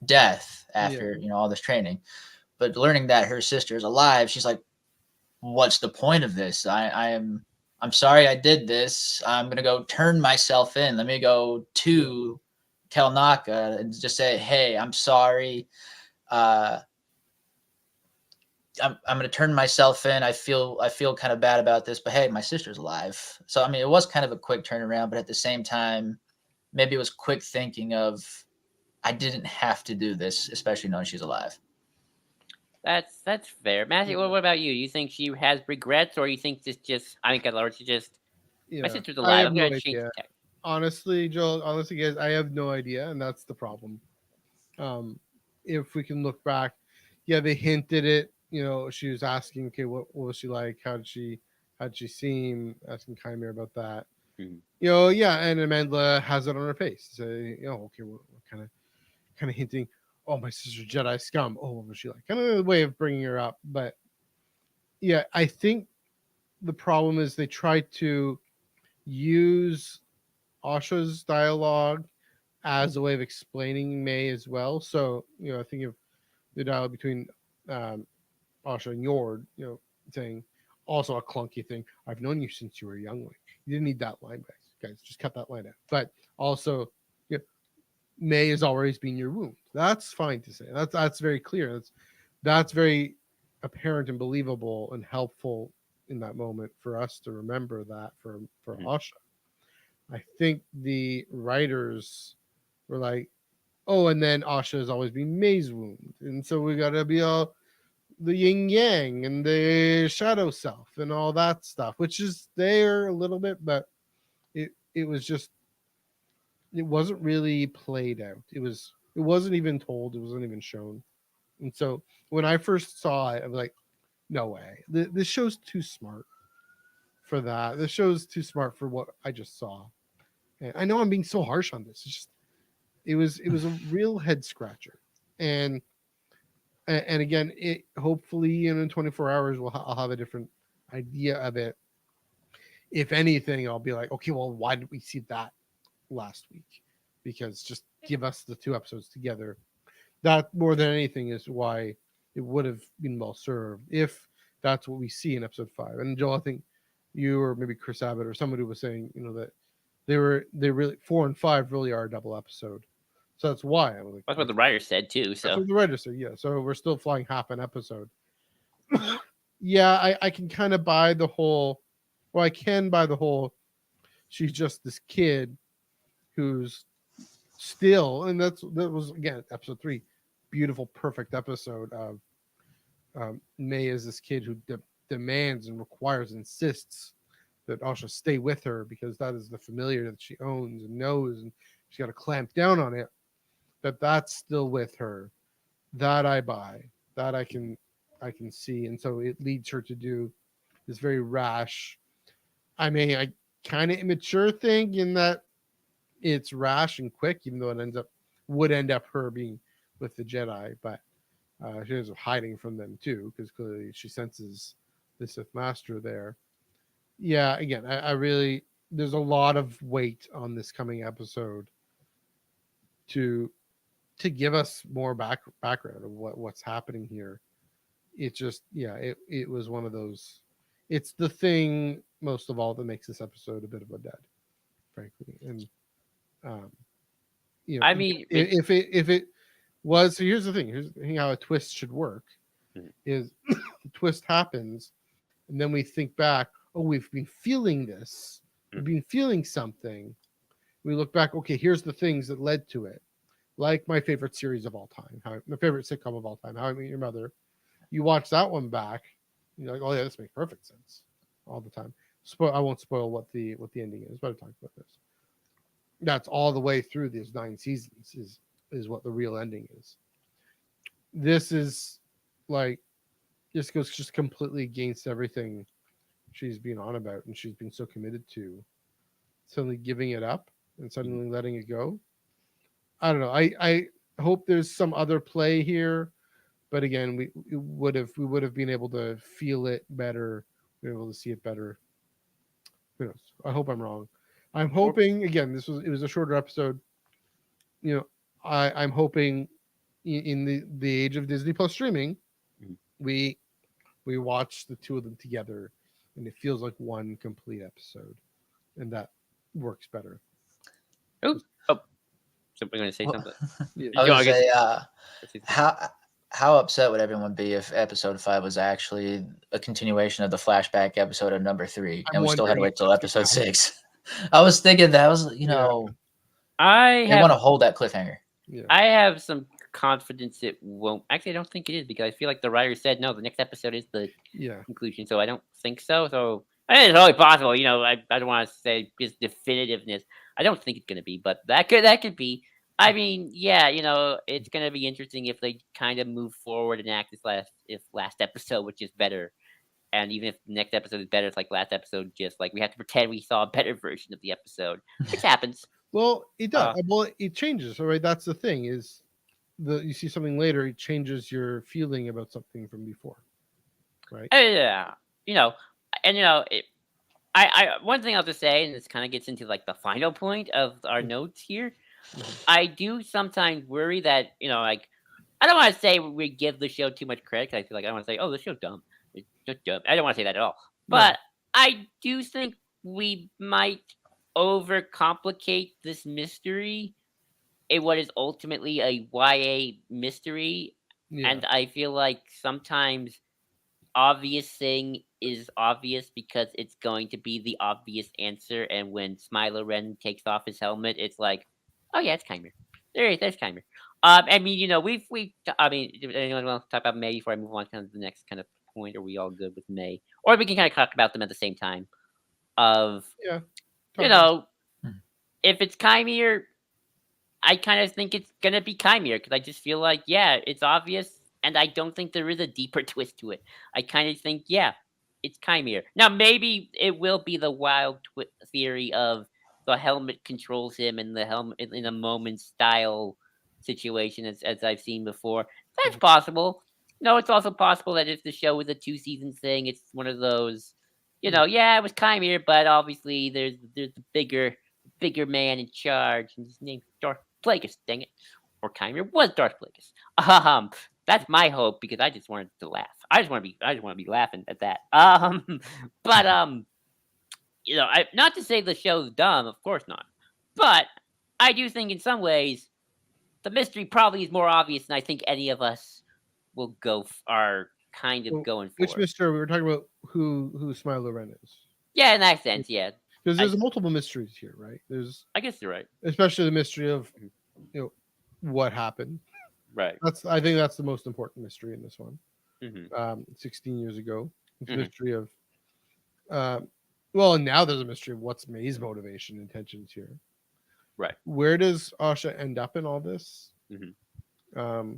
death after all this training. But learning that her sister is alive, she's like, what's the point of this? I'm sorry I did this. I'm gonna go turn myself in. Let me go to Kelnaka and just say, hey, I'm sorry. I'm gonna turn myself in. I feel kind of bad about this, but hey, my sister's alive. So I mean, it was kind of a quick turnaround, but at the same time, maybe it was quick thinking of I didn't have to do this, especially knowing she's alive. That's fair, Matthew. What about you? You think she has regrets, or you think this just? I think she just. My sister's I alive. have I'm no gonna change idea. the tech. Honestly, Joel, guys, I have no idea, and that's the problem. If we can look back, yeah, they hinted it. She was asking, okay, what was she like? How did she seem? Asking Chimera about that. Mhm. Yeah, and Amanda has it on her face. So, okay, what kind of hinting? Oh, my sister Jedi scum. Oh, what was she like? Kind of a way of bringing her up, but yeah, I think the problem is they tried to use Asha's dialogue as a way of explaining May as well. So, I think of the dialogue between Asha and Yord, saying also a clunky thing. I've known you since you were a youngling. You didn't need that line, guys. Just cut that line out. But also, May has always been your wound. That's fine to say. That's very clear. That's very apparent and believable and helpful in that moment for us to remember that for Asha. I think the writers were like, oh, and then Asha has always been May's wound, and so we gotta be all the yin yang and the shadow self and all that stuff, which is there a little bit, but it was just it wasn't really played out. It wasn't even told. It wasn't even shown. And so when I first saw it, I was like, no way. This show's too smart for that. This show's too smart for what I just saw. And I know I'm being so harsh on this. It's just it was a real head scratcher. And again, it hopefully in 24 hours I'll have a different idea of it. If anything, I'll be like, okay, well, why did we see that last week? Because just give us the 2 episodes together. That more than anything is why it would have been well served if that's what we see in episode 5. And Joel, I think you or maybe Chris Abbott or somebody was saying, that they really 4 and 5 really are a double episode. So that's why I was like, That's what the writer said too. that's So what the writer said. Yeah. So we're still flying half an episode. Yeah, I can kind of buy the whole. Well, I can buy the whole. She's just this kid who's still, and that was again episode 3, beautiful, perfect episode of May is this kid who demands and requires, insists that Asha stay with her because that is the familiar that she owns and knows, and she's got to clamp down on it. That's still with her. That I buy. That I can see, and so it leads her to do this very rash. I mean, I kind of immature thing in that it's rash and quick, even though it would end up her being with the Jedi, but she ends up hiding from them too, because clearly she senses the Sith Master there. Yeah, again, I really there's a lot of weight on this coming episode to give us more background of what's happening here. It just it was one of those. It's the thing most of all that makes this episode a bit of a dud, frankly. And I mean, if it was, so here's the thing. Here's how a twist should work: is the twist happens, and then we think back. Oh, we've been feeling this. We've been feeling something. We look back. Okay, here's the things that led to it. Like my favorite series of all time, my favorite sitcom of all time, How I Met Your Mother. You watch that one back, you're like, oh yeah, this makes perfect sense all the time. I won't spoil what the ending is, but I'll talk about this. That's all the way through these 9 seasons is what the real ending is. This is like this goes just completely against everything she's been on about and she's been so committed to. Suddenly giving it up and suddenly letting it go. I don't know. I hope there's some other play here, but again, we would have been able to feel it better, been able to see it better. Who knows? I hope I'm wrong. I'm hoping again. It was a shorter episode. I'm hoping in the age of Disney Plus streaming, we watch the 2 of them together, and it feels like one complete episode, and that works better. Oh. So we're going to say something. I was going to say, how upset would everyone be if episode 5 was actually a continuation of the flashback episode of number 3, and we still had to wait till episode 6? I was thinking that was, they want to hold that cliffhanger. Yeah. I have some confidence it won't. Actually, I don't think it is because I feel like the writer said no. The next episode is the conclusion, so I don't think so. So it's always possible. I don't want to say just definitiveness. I don't think it's going to be, but that could be. I mean, it's going to be interesting if they kind of move forward and act this last episode, which is better. And even if the next episode is better, it's like last episode, just like we have to pretend we saw a better version of the episode, which happens. Well, it does. It changes. All right, that's the thing is, you see something later, it changes your feeling about something from before, right? Yeah, I one thing I'll just say, and this kind of gets into like the final point of our notes here. I do sometimes worry that I don't want to say we give the show too much credit. I feel like I don't want to say, oh, the show's dumb. It's just dumb. I don't want to say that at all. But I do think we might overcomplicate this mystery in what is ultimately a YA mystery. Yeah. And I feel like sometimes obvious thing is obvious because it's going to be the obvious answer. And when Smiler Ren takes off his helmet, it's like, oh yeah, it's Chimer. There's Chimer. I mean, anyone want to talk about May before I move on to the next kind of point? Are we all good with May? Or we can kind of talk about them at the same time. If it's Chimer, I kind of think it's gonna be Chimera because I just feel like, yeah, it's obvious, and I don't think there is a deeper twist to it. I kind of think, yeah, it's Chimera. Now, maybe it will be the wild theory of the helmet controls him, and the helmet in a moment style situation, as I've seen before. That's possible. No, it's also possible that if the show is a 2 season thing, it's one of those, yeah, it was Chimera, but obviously there's a bigger man in charge, and his name's Darth Plagueis, dang it. Or Chimera was Darth Plagueis. That's my hope because I just wanted to laugh. I just want to be laughing at that. But not to say the show's dumb, of course not. But I do think in some ways the mystery probably is more obvious than I think any of us are kind of Well, going for. which mystery we were talking about? Who Smiler Ren is? Yeah, in that sense, yeah. Because there's multiple mysteries here, right? There's I guess you're right. especially the mystery of what happened. Right. I think that's the most important mystery in this one. Mm-hmm. 16 years ago, it's a Mhm. mystery of well, and now there's a mystery of what's May's motivation intentions here. Right. Where does Asha end up in all this? Mm-hmm.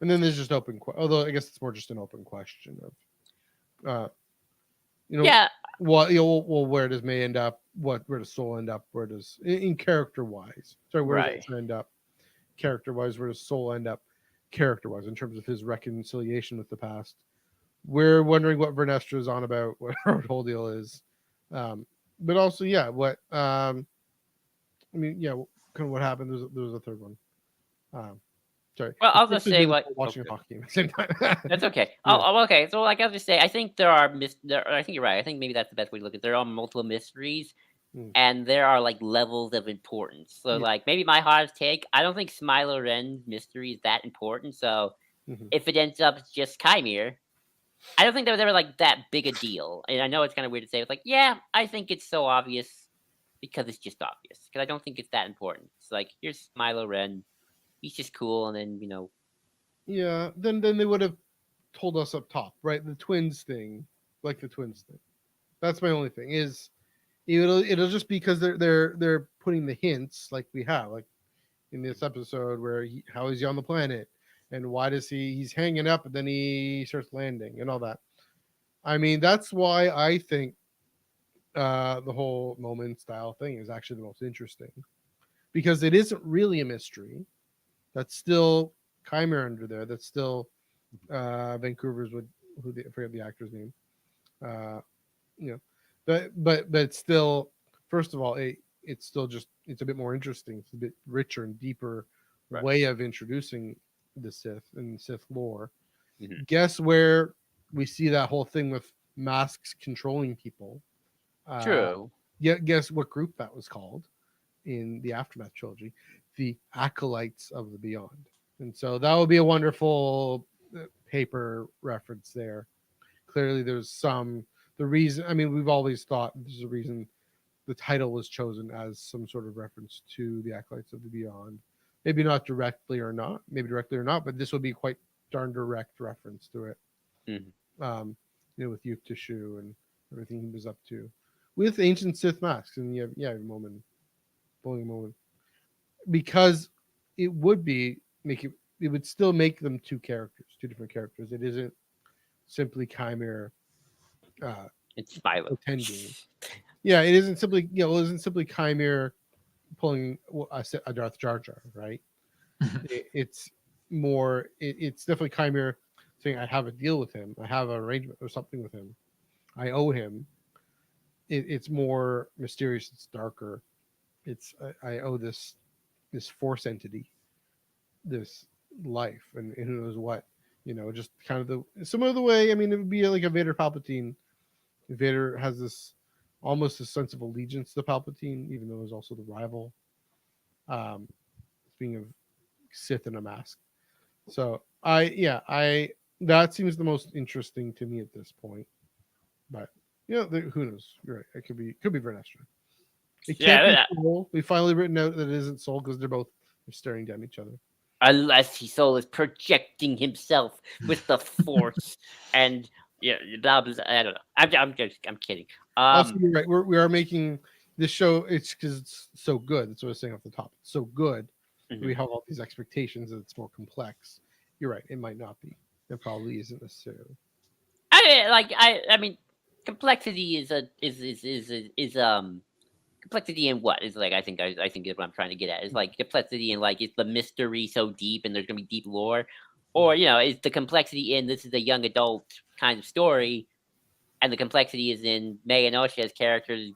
And then there's just although I guess it's more just an open question of Yeah. what well, where does May end up? Where does Soul end up? Where does in character wise? Sorry, where Right. does Asha end up character wise? Where does Soul end up character wise in terms of his reconciliation with the past? We're wondering what Vernestra is on about, what her whole deal is. But also, yeah, what kind of what happened. There was a third one. Sorry. Well, I'll just say what watching a hockey game at the same time. That's okay. Yeah. Okay. So, like I'll just say, I think there are I think you're right. I think maybe that's the best way to look at it. There are multiple mysteries, and there are like levels of importance. So, like maybe my hottest take, I don't think Smiler Ren's mystery is that important. So, if it ends up just Chimera, I don't think that was ever like that big a deal. And I know it's kind of weird to say. It's like, yeah, I think it's so obvious because it's just obvious. Because I don't think it's that important. It's like here's Smiler Ren. He's just cool, and then Yeah, then they would have told us up top, right? The twins thing, like the twins thing. That's my only thing. Is it'll just because they're putting the hints like we have, like in this episode where how is he on the planet, and why does he's hanging up and then he starts landing and all that. I mean, that's why I think the whole moment style thing is actually the most interesting because it isn't really a mystery. That's still Chimera under there. That's still Vancouver's I forget the actor's name. But it's still, first of all, it's still just it's a bit more interesting. It's a bit richer and deeper way of introducing the Sith and Sith lore. Guess where we see that whole thing with masks controlling people? True. Yeah, guess what group that was called in the Aftermath trilogy? The Acolytes of the Beyond. And so that would be a wonderful paper reference there. Clearly, there's the reason. I mean, we've always thought there's a reason the title was chosen as some sort of reference to the Acolytes of the Beyond. Maybe not directly or not, but this would be quite darn direct reference to it. With Youth Tishu and everything he was up to, with ancient Sith masks, and you have a moment, because it would still make them two different characters. It isn't simply Chimera. It's Milo. Pretending. Yeah, it isn't simply Chimera pulling a Darth Jar Jar, right? It's more. It's definitely Chimera saying, "I have a deal with him. I have an arrangement or something with him. I owe him." It's more mysterious. It's darker. It's I owe this Force entity this life, and who knows what. Just kind of similar to the way. I mean, it would be like a Vader Palpatine. Vader has this almost a sense of allegiance to Palpatine, even though he's also the rival. Speaking of Sith in a mask, so that seems the most interesting to me at this point. But who knows? You're right. It could be Vernestra. It can't be Soul. We finally written out that it isn't Soul because they're staring down each other. Unless Soul is projecting himself with the Force, and blah, blah, I don't know. I'm kidding. Also, you're right. We are making this show. It's because it's so good. That's what I was saying off the top. It's so good Mhm. We have all these expectations that it's more complex. You're right. It might not be. It probably isn't necessarily. I mean, complexity is complexity in what is like I think is what I'm trying to get at is like complexity in like is the mystery so deep and there's gonna be deep lore, or is the complexity in this is a young adult kind of story, and the complexity is in May and Osha's characters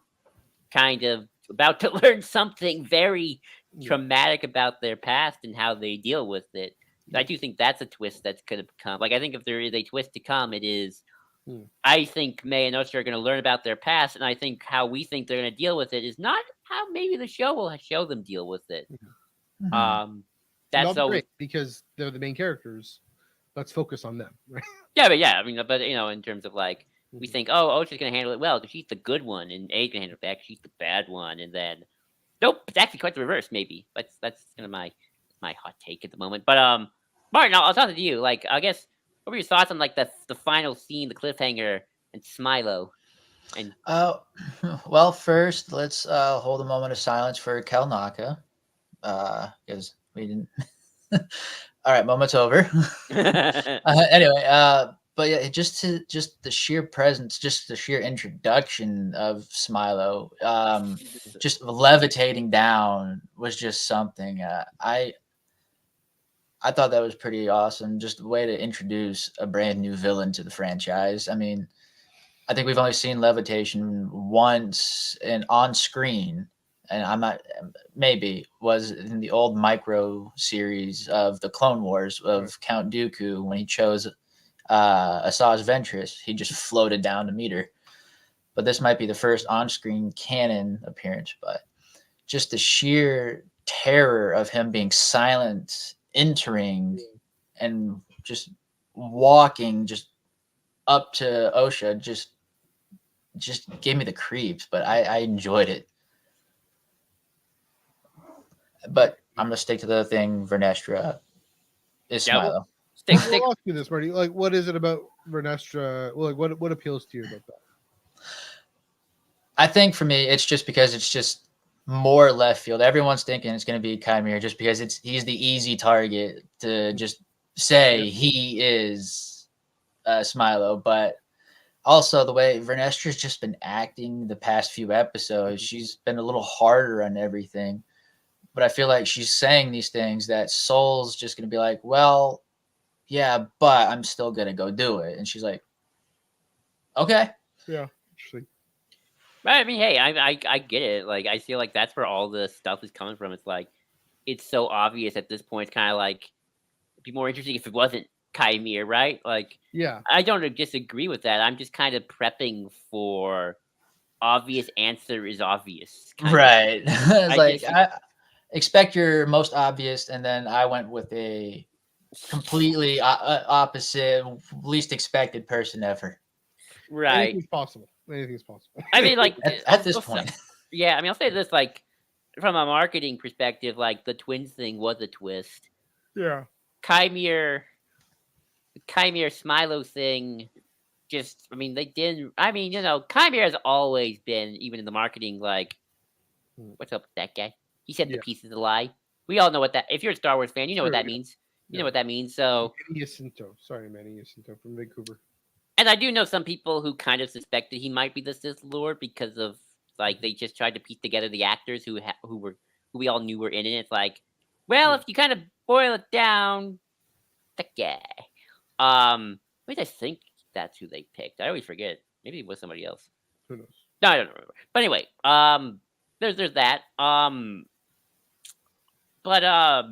kind of about to learn something very Yeah. traumatic about their past and how they deal with it. I do think that's a twist that's going to come. Like I think if there is a twist to come, it is. Hmm. I think May and Osha are going to learn about their past, and I think how we think they're going to deal with it is not how maybe the show will show them deal with it. Mhm. And That's that'll be always great because they're the main characters. Let's focus on them, right? I mean, but in terms of like we Mhm. think, oh, Osha's going to handle it well because she's the good one, and A's going to handle it bad 'cause she's the bad one, and then nope, it's actually quite the reverse. Maybe that's kind of my hot take at the moment. But Martin, I'll talk to you. Like, I guess what were your thoughts on like the final scene, the cliffhanger, and Smilo? And Well, first, let's hold a moment of silence for Kel Naka, because we didn't. All right, moment's over. Anyway, but yeah, just the sheer presence, just the sheer introduction of Smilo, just levitating down was just something. I thought that was pretty awesome. Just a way to introduce a brand new villain to the franchise. I mean, I think we've only seen levitation once and on screen, and I'm not maybe was in the old Micro series of the Clone Wars of Count Dooku when he chose Asajj Ventress. He just floated down to meet her. But this might be the first on-screen canon appearance. But just the sheer terror of him being silent, entering, and just walking just up to Osha, just gave me the creeps, but I enjoyed it. But I'm gonna stick to the thing. Vernestra is yeah, Smilo. well, stick. I'll ask you this, Marty. Like, what is it about Vernestra? Well, like, what appeals to you about that? I think for me, it's just because it's just more left field. Everyone's thinking it's going to be Chimera just because he's the easy target to just say he is Smilo. But also the way Vernestra's just been acting the past few episodes, she's been a little harder on everything. But I feel like she's saying these things that Soul's just going to be like, well, yeah, but I'm still going to go do it. And she's like, okay. Yeah, interesting. I mean, hey, I get it. Like, I feel like that's where all the stuff is coming from. It's like it's so obvious at this point. It's kind of like it'd be more interesting if it wasn't Chimera, right? Like, Yeah, I don't disagree with that. I'm just kind of prepping for obvious answer is obvious. Kind of. Right. It's I like, just I expect your most obvious, and then I went with a completely opposite, least expected person ever. right. anything's possible. Anything's possible. I mean, like At this I'll say- point. yeah. I mean, I'll say this like from a marketing perspective, like the twins thing was a twist. Yeah, Chimera Smilo thing. Just, I mean, they didn't. I mean, Chimera has always been, even in the marketing, like, what's up with that guy? He said the Yeah. piece is a lie. We all know what that. If you're a Star Wars fan, you know what Sure, that yeah. means. You Yeah. know what that means. So, Manny Jacinto. Sorry, Manny Jacinto from Vancouver. and I do know some people who kind of suspected he might be the Sith Lord because of like they just tried to piece together the actors who we all knew were in it. It's like, well, if you kind of boil it down, that guy. Wait, I think that's who they picked. I always forget. Maybe it was somebody else. Who knows? No, I don't remember. But anyway, there's that. But I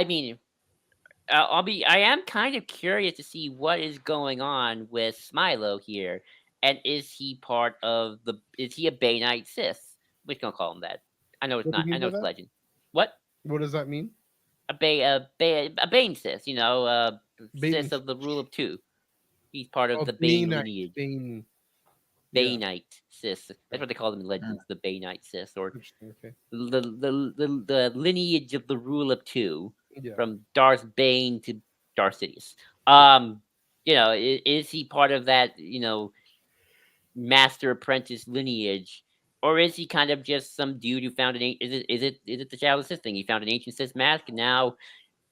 mean, I am kind of curious to see what is going on with Smilo here, and is he part of is he a Bay Knight Sith? We're gonna call him that. I know it's What do not. you I mean know by it's that? legend. What? What does that mean? A Bane Sith? Bane Sith of the Rule of Two. He's part of Oh, the Bane Knight. lineage. Bane. Bay Yeah. Knight Sith. That's what they call them in Legends, the Bay Knight Sith, or Interesting. Okay. the lineage of the Rule of Two, Yeah. from Darth Bane to Darth Sidious. Is he part of that, master apprentice lineage, or is he kind of just some dude who found is it the Shadow of the Sith thing? He found an ancient Sith mask, and now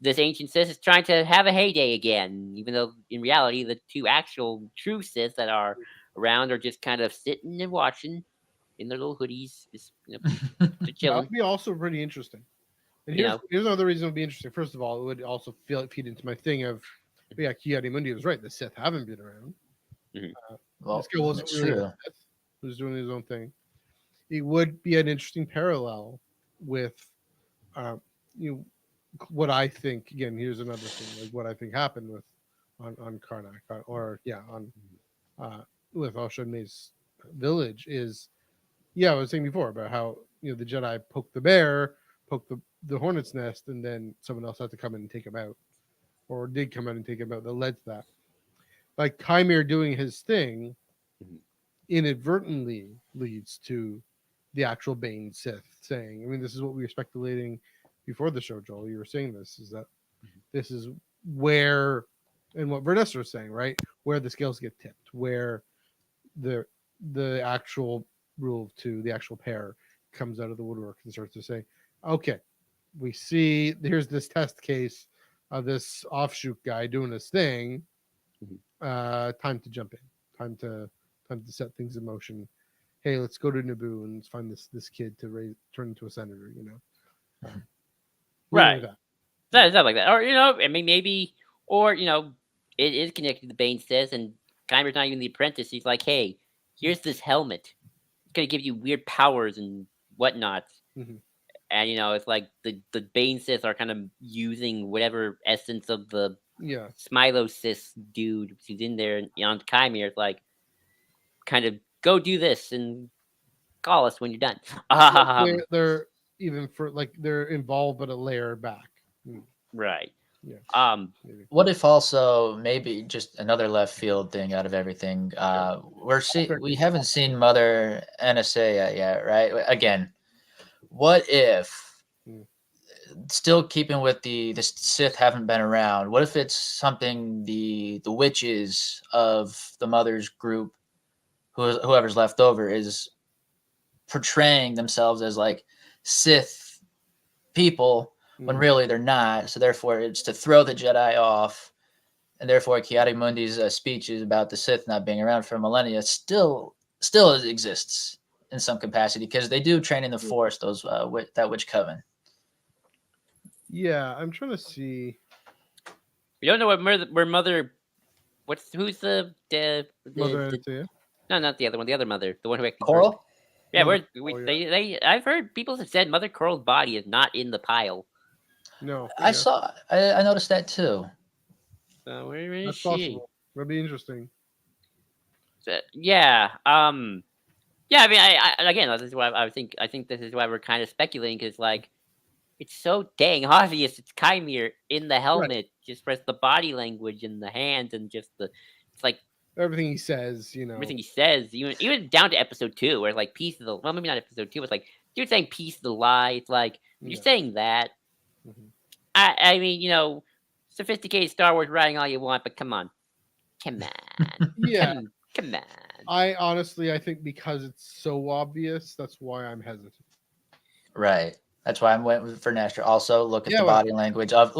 this ancient Sith is trying to have a heyday again, even though in reality the two actual true Sith that are around are just kind of sitting and watching in their little hoodies, just That chilling. would be also pretty interesting. And You here's know. here's another reason it would be interesting. First of all, it would also feed into my thing of, yeah, Ki-Adi-Mundi was right. The Sith haven't been around. Well, This guy wasn't that's really a true. Sith. He was doing his own thing. It would be an interesting parallel with, uh, you know, what I think. Again, here's another thing, like what I think happened with on Karnak, or on with Oshanme's village is, I was saying before about how the Jedi poked the bear, poked the hornet's nest, and then someone else had to come in and take him out, or did come out and take him out. That led to that. Like Chimere doing his thing Mhm. inadvertently leads to the actual Bane Sith saying. I mean, this is what we were speculating before the show, Joel. You were saying this is that this is where, and what Vanessa was saying, right? Where the scales get tipped, where the actual rule of two, the actual pair, comes out of the woodwork and starts to say, okay, we see here's this test case of this offshoot guy doing his thing. Time to jump in. Time to set things in motion. Hey, let's go to Naboo and let's find this kid to turn into a senator. Right. Like Stuff like that. Or, I mean, maybe, or, it is connected to Bane says, and Kymer's not even the apprentice. He's like, hey, here's this helmet. It's going to give you weird powers and whatnot. Mhm. And, it's like the Bane Sith are kind of using whatever essence of the Yeah. Smilo Sith dude who's in there and on Chimere. It's like, kind of go do this and call us when you're done. They're even for like they're involved, but a layer back. Right. Yeah. Maybe. What if also maybe just another left field thing out of everything? We haven't seen Mother Anastasia yet, right? Again, what if, still keeping with the Sith haven't been around, what if it's something the witches of the Mother's group, whoever's left over, is portraying themselves as like Sith people when really they're not. So therefore, it's to throw the Jedi off, and therefore Ki-Adi-Mundi's speeches about the Sith not being around for millennia still exists in some capacity, because they do train in the Force. Those that witch coven. Yeah, I'm trying to see. We don't know where Mother. Who's Mother Anastasia? No, not the other one. The other mother, the one who actually Coral. Yeah, Mother, I've heard people have said Mother Coral's body is not in the pile. No, I noticed that too. Where is that's she? possible. That'd be interesting. Yeah. Yeah. I mean, I again, this is why I think this is why we're kind of speculating, because like it's so dang obvious. It's Chimere in the helmet. Just press the body language and the hands and just it's like Everything he says, everything he says, even down to episode 2, where like piece of the maybe not episode 2, it's like you're saying piece of the lie. It's like you're saying that. Mhm. I mean, sophisticated Star Wars writing all you want, but come on. Yeah. Come on. I think because it's so obvious, that's why I'm hesitant. Right. That's why I went with Vernestra. Also, look at Yeah, the well- body language of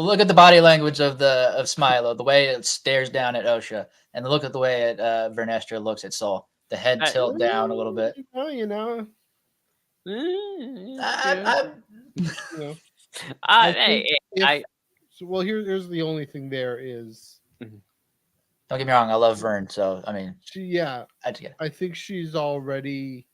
Smilo, the way it stares down at Osha, and look at the way Vernestra looks at Soul. The head tilt down a little bit. Well, here's the only thing there is. Don't get me wrong, I love Vern, so I mean, I think she's already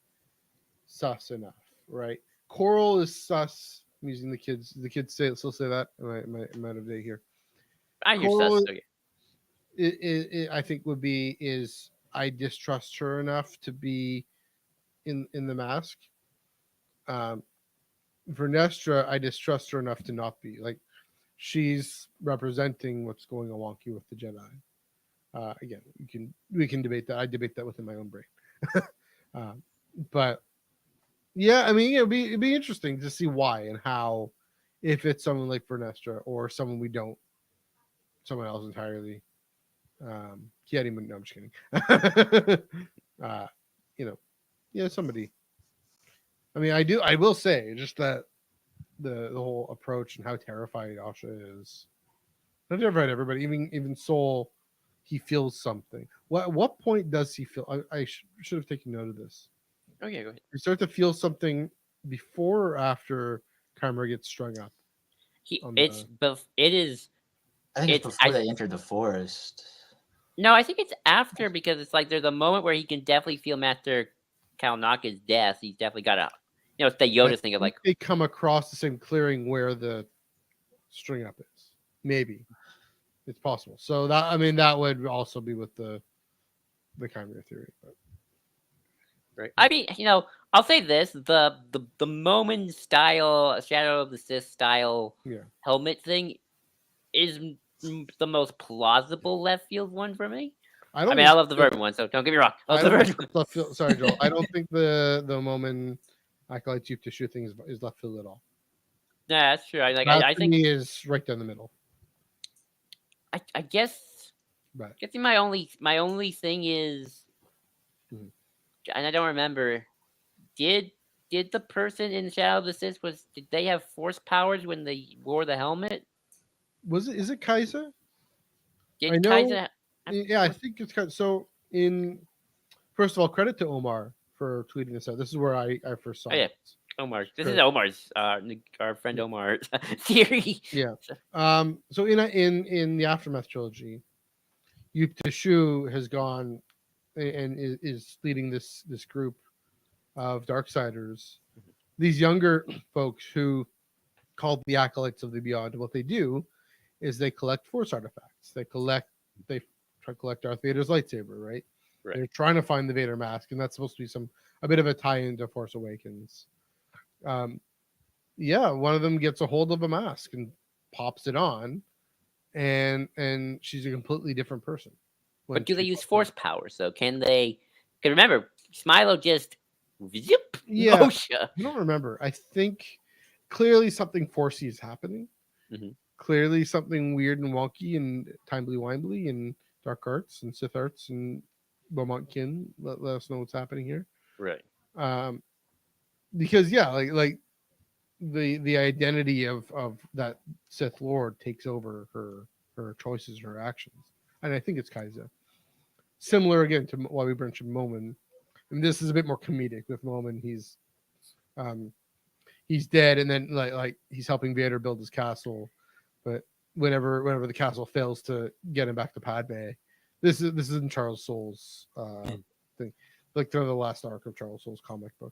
sus enough, right? Coral is sus. I'm using the kids. The kids still say that. Am I out of date here? I hear sus. Okay. It, I think would be is I distrust her enough to be in the mask. Vernestra, I distrust her enough to not be. Like she's representing what's going on wonky with the Jedi. Again, we can debate that. I debate that within my own brain. But yeah, I mean, it'd be interesting to see why and how, if it's someone like Vernestra or someone we don't, someone else entirely. No, I'm just kidding. Somebody. I mean, I will say just that the whole approach and how terrified Asha is. Not terrified everybody, even Soul, he feels something. What point does he feel? I should have taken note of this. Okay, go ahead. You start to feel something before or after Chimera gets strung up. It is. I think it's before they enter the forest. No, I think it's after because it's like there's a moment where he can definitely feel Master Kalnaka's death. He's definitely got a, it's the Yoda thing of like they come across the same clearing where the string up is. Maybe it's possible. So that would also be with the Chimera theory. But. Right. I mean, I'll say this: the Momin style, Shadow of the Sith style helmet thing is the most plausible left field one for me. I love the Virgin one, so don't get me wrong. Sorry, Joel. I don't think the Momin Acolyte Chief Tissue thing is left field at all. Yeah, that's true. I think he is right down the middle. I guess. Right. I guess my only thing is, and I don't remember. Did the person in Shadow of the Sith did they have force powers when they wore the helmet? Is it Kaiser? Did Kaiser? Yeah, I think it's Kaiser. So first of all, credit to Omar for tweeting this out. This is where I first saw it. Omar. This is Omar's our friend Omar's theory. Yeah. So in the Aftermath trilogy, Yup Tashu has gone and is leading this group of Darksiders. These younger folks who called the Acolytes of the Beyond. What they do is they collect Force artifacts. They try to collect Darth Vader's lightsaber, right? They're trying to find the Vader mask, and that's supposed to be a bit of a tie-in to Force Awakens. One of them gets a hold of a mask and pops it on, and she's a completely different person. But do they use force powers though? Can they? Because remember, Smilo just zip. Yeah, Osha. I don't remember. I think clearly something forcey is happening. Mm-hmm. Clearly something weird and wonky and timely-wimely and dark arts and Sith arts and Beaumont kin. Let us know what's happening here. Right. Because like the identity of that Sith Lord takes over her choices, her actions, and I think it's Kaiser. Similar again to why we mentioned Momin, and this is a bit more comedic with Momin. He's dead, and then like he's helping Vader build his castle, but whenever the castle fails to get him back to Padme, this is in Charles Soule's thing, like the last arc of Charles Soule's comic book.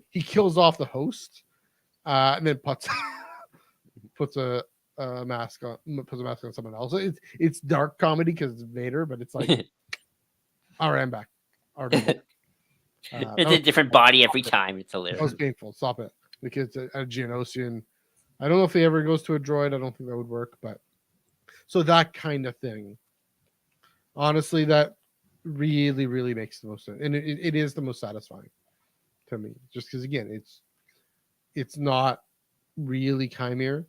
He kills off the host, and then puts a mask on someone else. It's dark comedy because it's Vader, but it's like, all right, I'm back. It's a different body every time. It's hilarious. That was painful. Stop it. Because a Geonosian, I don't know if he ever goes to a droid. I don't think that would work, but so that kind of thing. Honestly, that really, really makes the most sense, and it is the most satisfying to me. Just because, again, it's not really Chimera.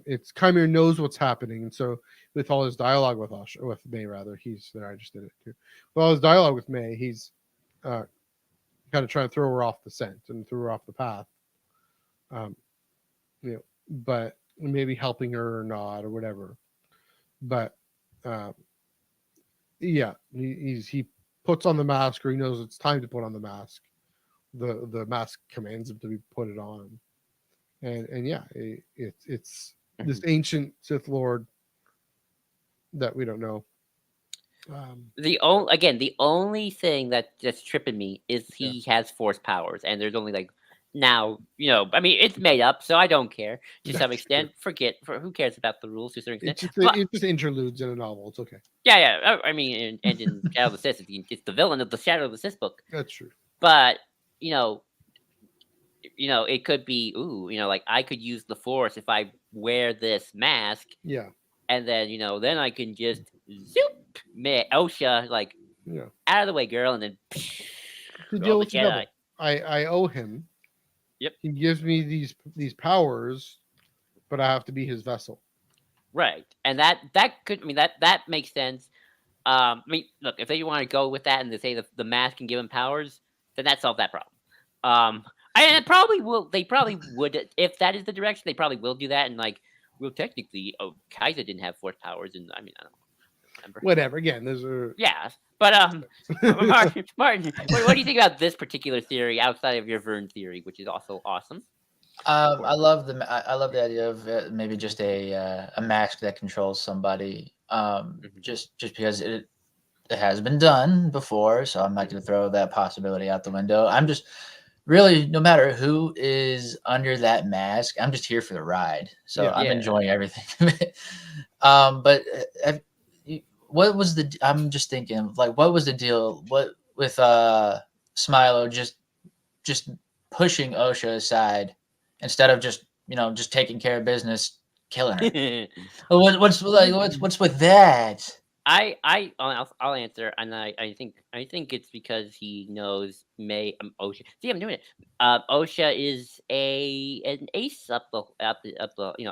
It's Chimera knows what's happening, and so with all his dialogue with May, rather, he's there. I just did it too. With all his dialogue with May, he's kind of trying to throw her off the scent and throw her off the path. But maybe helping her or not or whatever. But he puts on the mask, or he knows it's time to put on the mask. The mask commands him to put it on, and it's this ancient Sith Lord that we don't know. The only thing that's tripping me is he has force powers, and there's only like now, I mean, it's made up, so I don't care to some extent. Who cares about the rules to a certain extent? It's just interludes in a novel. It's okay. Yeah. I mean, and in Shadow of the Sith, it's the villain of the Shadow of the Sith book. That's true. But it could be, like I could use the Force if I wear this mask. Yeah. And then, then I can just zoop Osha, like, out of the way, girl, and then to deal with the Jedi. I owe him. Yep. He gives me these powers, but I have to be his vessel. Right. And that makes sense. I mean, look, if they want to go with that and they say the mask can give him powers, then that solves that problem. I probably will. They probably would if that is the direction. They probably will do that. And like, well, technically, Kaiser didn't have force powers, and I mean, I don't remember. Whatever. Again, those are Yeah, but Martin, what do you think about this particular theory outside of your Vern theory, which is also awesome? I love I love the idea of maybe just a mask that controls somebody. Just because it has been done before, so I'm not going to throw that possibility out the window. I'm just really, no matter who is under that mask, I'm just here for the ride. So Yeah. I'm Yeah. enjoying everything. But what was the? I'm just thinking, like, what was the deal? What with Smilo just pushing OSHA aside instead of just just taking care of business, killing her. What's with that? I'll answer, and I think it's because he knows OSHA. See, I'm doing it. OSHA is an ace up the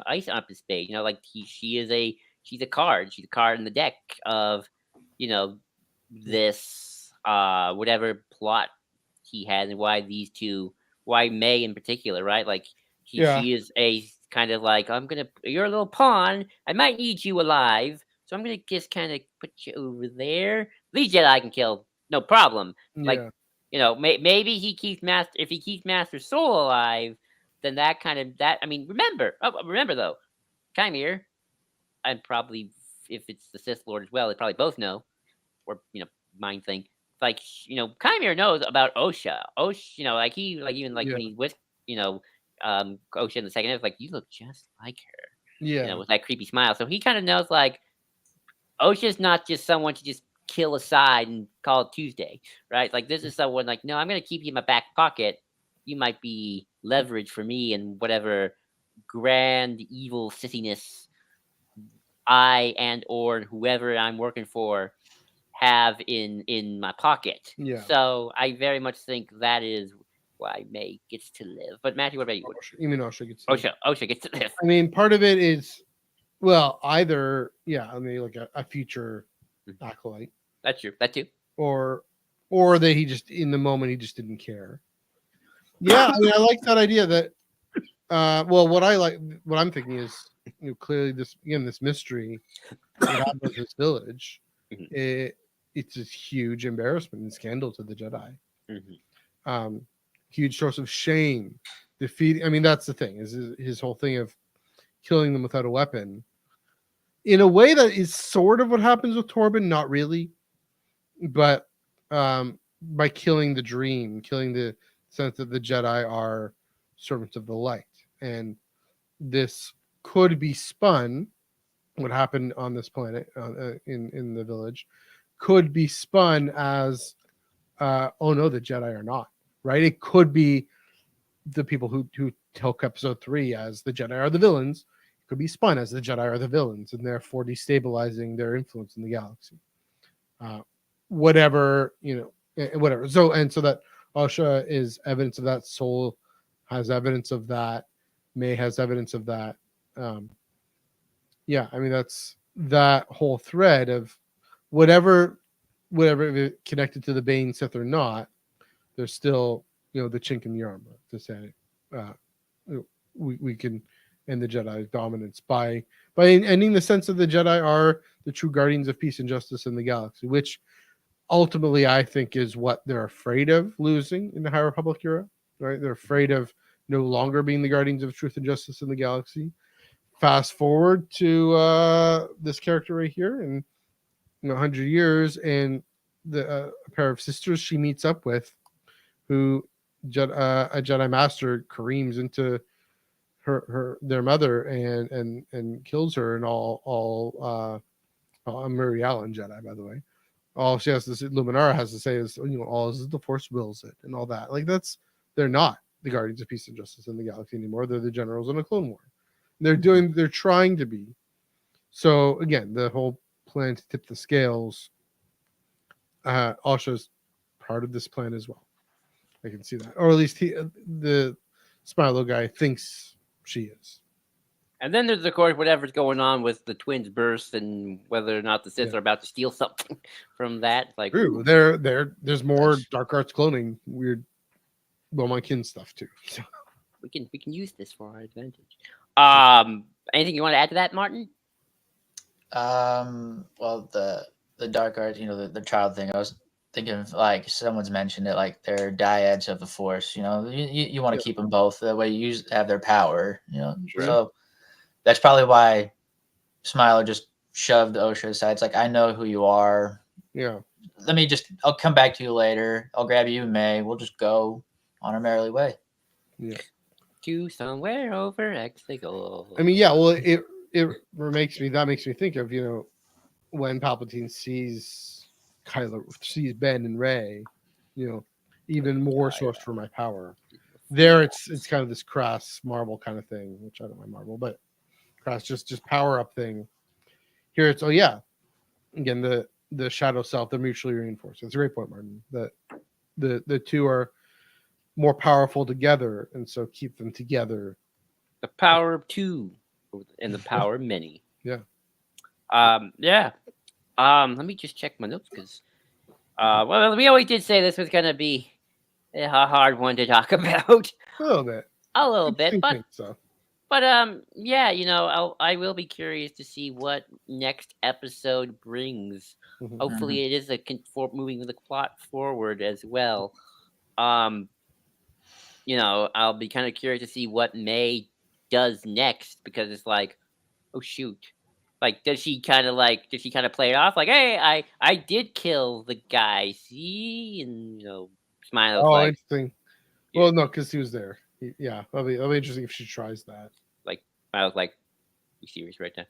ice up the spade. Like she's a card. She's a card in the deck of this whatever plot he had, and why May in particular, right? Like Yeah. she is a kind of like, you're a little pawn. I might need you alive. So I'm gonna just kind of put you over there. These Jedi can kill, no problem. Like, Yeah. Maybe he keeps if he keeps Master Soul alive, then I mean, remember though, Chimere, and probably if it's the Sith Lord as well, they probably both know, or mind thing. Like Chimere knows about OSHA. OSHA, like even like when Yeah. he's with OSHA in the second, it's like, you look just like her. Yeah. With that creepy smile. So he kind of knows, like, OSHA's not just someone to just kill aside and call it Tuesday, right? Like, this is someone like, no, I'm going to keep you in my back pocket. You might be leverage for me and whatever grand evil sissiness I or whoever I'm working for have in my pocket. Yeah. So I very much think that is why May gets to live. But Matthew, what about you? You mean OSHA gets OSHA gets to live. I mean, part of it is, well, either I mean, like a future acolyte. That's true. That too. Or that he just in the moment he just didn't care. Yeah, I mean, I like that idea that. Well, what I'm thinking is, clearly this mystery that happened with this village. It's a huge embarrassment and scandal to the Jedi. Huge source of shame, defeat. I mean, that's the thing, is his whole thing of killing them without a weapon. In a way, that is sort of what happens with Torben, not really, but by killing the dream, killing the sense that the Jedi are servants of the light, and this could be spun. What happened on this planet in the village could be spun as, oh no, the Jedi are not, right? It could be the people who took episode 3 as the Jedi are the villains. It could be spun as the Jedi are the villains, and therefore destabilizing their influence in the galaxy. Whatever. So that OSHA is evidence of that. Soul has evidence of that. May has evidence of that. I mean, that's that whole thread of whatever connected to the Bane Sith or not, there's still the chink in the armor to say we can end the Jedi's dominance by ending the sense that the Jedi are the true guardians of peace and justice in the galaxy, which ultimately I think is what they're afraid of losing in the High Republic era, right? They're afraid of no longer being the guardians of truth and justice in the galaxy. Fast forward to this character right here in 100 years, and a pair of sisters she meets up with, who a Jedi Master careens into their mother and kills her, and all Mary Allen Jedi, by the way. All she has to say, Luminara has to say is, all is the Force wills it, and all that. Like, they're not the guardians of peace and justice in the galaxy anymore. They're the generals in a Clone War. They're trying to be. So again, the whole plan to tip the scales, Osha's part of this plan as well. I can see that, or at least the Smilo guy thinks she is. And then there's, of course, whatever's going on with the twins' burst and whether or not the Sith are about to steal something from that. Like, true, there's more dark arts cloning weird well, my kin stuff too. So. We can use this for our advantage. Anything you want to add to that, Martin? Well, the dark art, the child thing. I was thinking of, like, someone's mentioned it, like they're dyads of the Force. You want to Yeah. keep them both. That way, you have their power. Sure. So that's probably why Smiler just shoved Osha aside. It's like, I know who you are. Yeah. I'll come back to you later. I'll grab you in May. We'll just go on our merry way. Yeah. To somewhere over Exegol. I mean, yeah. Well, it makes me think of when Palpatine sees Ben and Rey, even more source for my power. There, it's kind of this crass Marvel kind of thing, which I don't mind Marvel, but crass just power up thing. Here it's again the shadow self, they're mutually reinforced. It's a great point, Martin. That the two are more powerful together, and so keep them together. The power of two and the power of many. Yeah. Yeah. Let me just check my notes because well, we always did say this was gonna be a hard one to talk about. A little bit. A little bit, I but think so. But yeah, I will be curious to see what next episode brings. Mhm. Hopefully, it is moving the plot forward as well. I'll be kind of curious to see what May does next because it's like, oh shoot, like does she kind of play it off like, hey, I did kill the guy, see, and Smilo's Oh, like, interesting. Yeah. Well, no, because he was there. That'll be interesting if she tries that. like Smilo's like, you serious right now?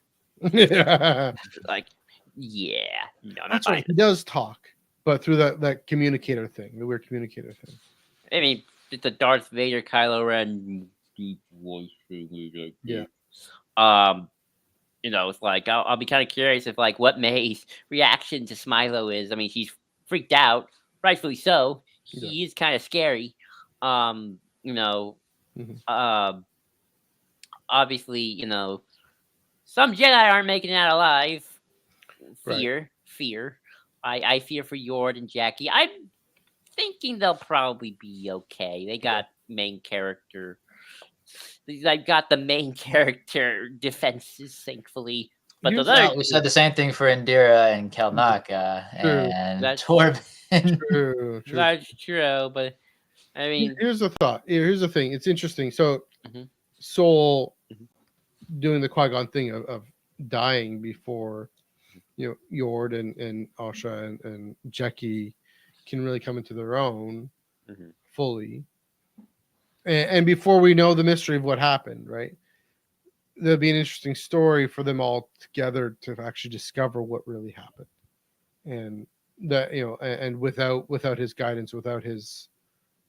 Yeah. Like, yeah, no, I'm That's fine. right. He does talk, but through that communicator thing, the weird communicator thing. I mean, it's the Darth Vader Kylo Ren deep voice thing. Yeah. It's like I'll be kind of curious if like what May's reaction to Smilo is. I mean, she's freaked out, rightfully so. He is kind of scary. Obviously, some Jedi aren't making it out alive. Fear. I fear for Yord and Jackie. I'm thinking they'll probably be okay. They got main character. They've got the main character defenses, thankfully. But we said the same thing for Indira and Kelnaka and Torben. True. That's true, but I mean, here's the thought. Here's the thing. It's interesting. So, Soul doing the Qui-Gon thing of dying before, Yord and Asha and Jackie can really come into their own fully, and before we know the mystery of what happened, right? There'll be an interesting story for them all together to actually discover what really happened, and that and without his guidance, without his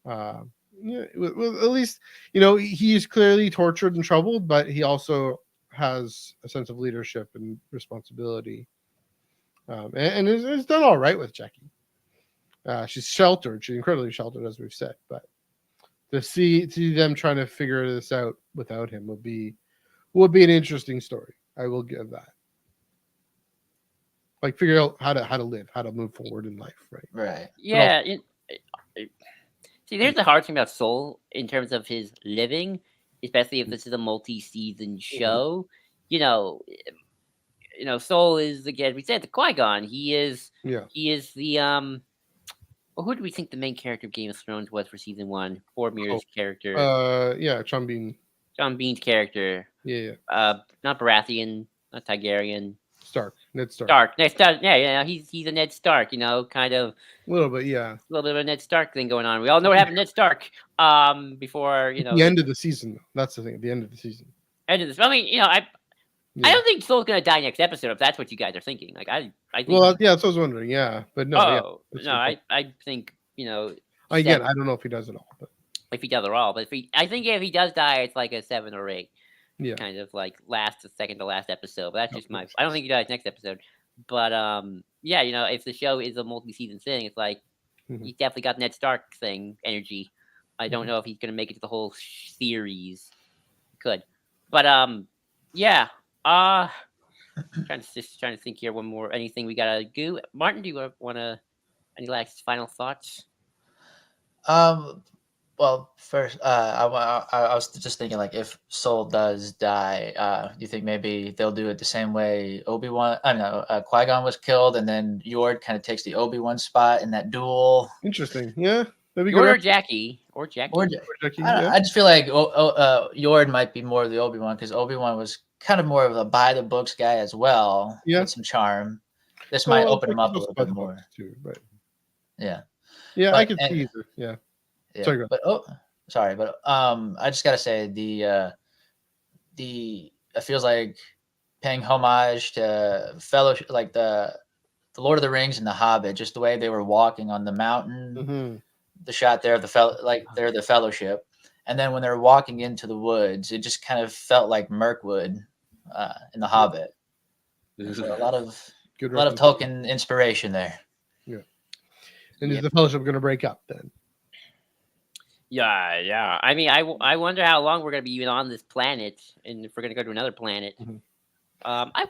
well, at least he's clearly tortured and troubled, but he also has a sense of leadership and responsibility, and is done all right with Jackie. She's sheltered. She's incredibly sheltered, as we've said, but to see them trying to figure this out without him would be an interesting story. I will give that. Like figure out how to live, how to move forward in life, right? Right. Yeah. See, there's the hard thing about Soul in terms of his living, especially if this is a multi-season show. Soul is, again, we said the Qui-Gon. He is the well, who do we think the main character of Game of Thrones was for season 1? Boromir's character. Sean Bean. John Bean's character. Yeah. Not Baratheon, not Targaryen. Ned Stark. Ned Stark. Yeah, he's a Ned Stark. Kind of. A little bit, yeah. A little bit of a Ned Stark thing going on. We all know what happened to Ned Stark. Before the end of the season, though. That's the thing. At the end of the season. End of this. I mean, I don't think Soul's gonna die next episode. If that's what you guys are thinking, like I think. Well, yeah, that's what I was wondering. Yeah, but no. I think Again, I don't know if he does it all, but if he does it all, but I think if he does die, it's like a 7 or 8. Yeah. Kind of like second to last episode. But that's just I don't think he dies next episode. But if the show is a multi-season thing, it's like he's definitely got Ned Stark thing energy. I don't know if he's gonna make it to the whole series. Could, but trying to think here. One more, anything we gotta do? Martin, do you want to any last final thoughts? Well, first, I was just thinking, like, if Soul does die, do you think maybe they'll do it the same way Obi-Wan, I don't know, Qui-Gon was killed, and then Yord kind of takes the Obi-Wan spot in that duel? Interesting. Yeah, that'd be Yoda good. or Jackie. Or Jackie. Or Jackie, I, don't, yeah. I just feel like Yord might be more of the Obi-Wan, because Obi-Wan was kind of more of a by-the-books guy as well, Yeah. with some charm. This might Well, open him Jackie's up a also little by bit the more. books too, but Yeah. yeah, I But could see either. Yeah. yeah, Sorry, go but sorry, but I just gotta say the it feels like paying homage to fellowship, like the Lord of the Rings and the Hobbit, just the way they were walking on the mountain, Mm-hmm. the shot there of like they're the Fellowship, and then when they were walking into the woods, it just kind of felt like Mirkwood in the Hobbit. So a lot of Good a lot of reference. Tolkien inspiration there. Yeah. And Yeah. is the Fellowship going to break up then? Yeah. I mean, I wonder how long we're gonna be even on this planet, and if we're gonna go to another planet. Mhm. I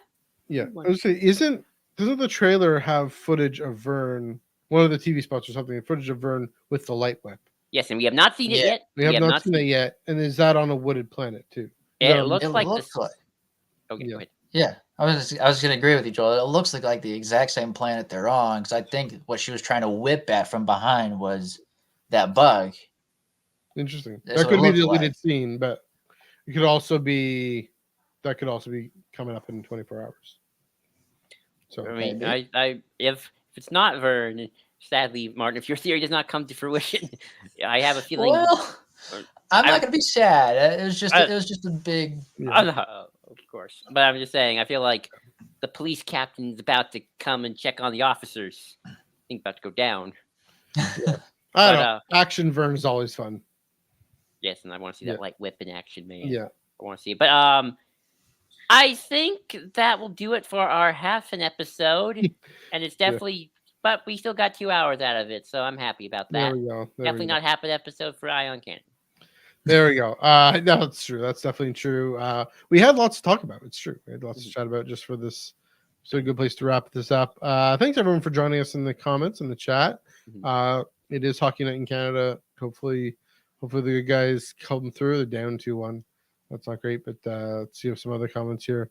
Yeah. I was say, doesn't the trailer have footage of Vern, one of the TV spots or something, footage of Vern with the light whip? yes, and we have not seen it Yeah. yet. We have not seen that yet. And is that on a wooded planet too? Is that It on- looks It like looks this. like Okay, Yeah. go ahead. Yeah, I was gonna agree with you, Joel. It looks like the exact same planet they're on, because I think what she was trying to whip at from behind was that bug. Interesting. That's That what it could be a looked deleted like. scene, but it could also be coming up in 24 hours. So I mean, Maybe. if it's not Vern, sadly, Martin, if your theory does not come to fruition, I have a feeling. Well, uh, I'm I- not gonna be sad. It was just I- it was just a big. yeah. no, of course, but I'm just saying. I feel like the police captain's about to come and check on the officers. I think about to go down. I But don't know. Action Vern is always fun. yes, and I want to see Yeah. that light whip in action, man. Yeah. I want to see it. But I think that will do it for our half an episode, and it's definitely. But we still got 2 hours out of it, so I'm happy about There that. we go. There Definitely we go. not half an episode for Ion Cannon. There we go. No, that's true. That's definitely true. We had lots to talk about. It's true. We had lots to chat about just for this. So a good place to wrap this up. Thanks everyone for joining us in the comments and the chat. It is Hockey Night in Canada. Hopefully the good guys come through. They're down 2-1. That's not great, but let's see if some other comments here.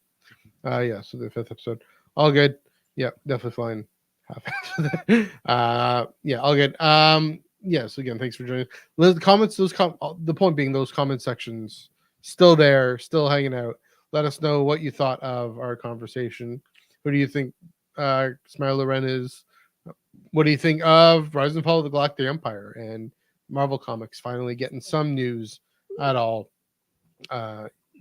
Yeah, so the 5th episode. All good. Yeah, definitely flying. Yeah, all good. Yeah, so again, thanks for joining. The comments, the point being, those comment sections still there, still hanging out. Let us know what you thought of our conversation. Who do you think Smile Loren is? What do you think of Rise and Fall of the Galactic Empire and Marvel Comics finally getting some news at all?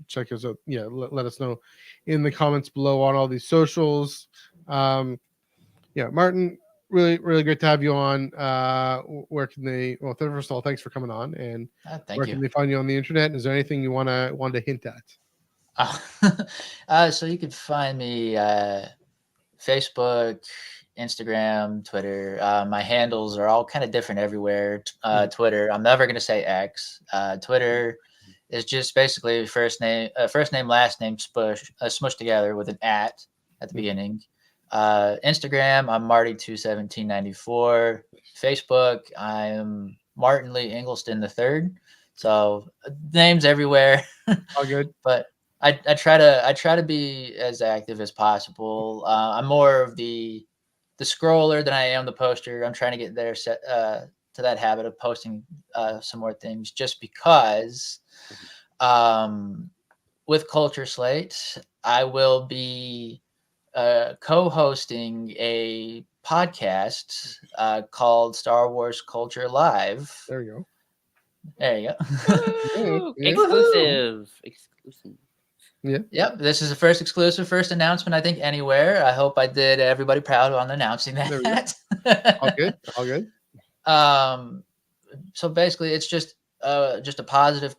Check us out. Yeah, let us know in the comments below on all these socials. Yeah, Martin, really great to have you on. Where can they? Well, first of all, thanks for coming on. And Thank where you. can they find you on the internet? Is there anything you want to hint at? So you could find me Facebook, Instagram, Twitter. My handles are all kind of different everywhere. Twitter, I'm never gonna say X. Twitter is just basically first name, last name smushed together with an at the beginning. Instagram, I'm Marty21794. Facebook, I'm Martin Lee Ingleston III. So names everywhere. All good. But I try to be as active as possible. I'm more of the scroller than I am the poster. I'm trying to get there to that habit of posting some more things, just because with Culture Slate, I will be co-hosting a podcast called Star Wars Culture Live. There you go. There you Woo! go. Yeah. Exclusive. Yeah. Yep, this is the first exclusive, first announcement I think anywhere. I hope I did everybody proud on announcing There we that. All good. All good. So basically, it's just a positive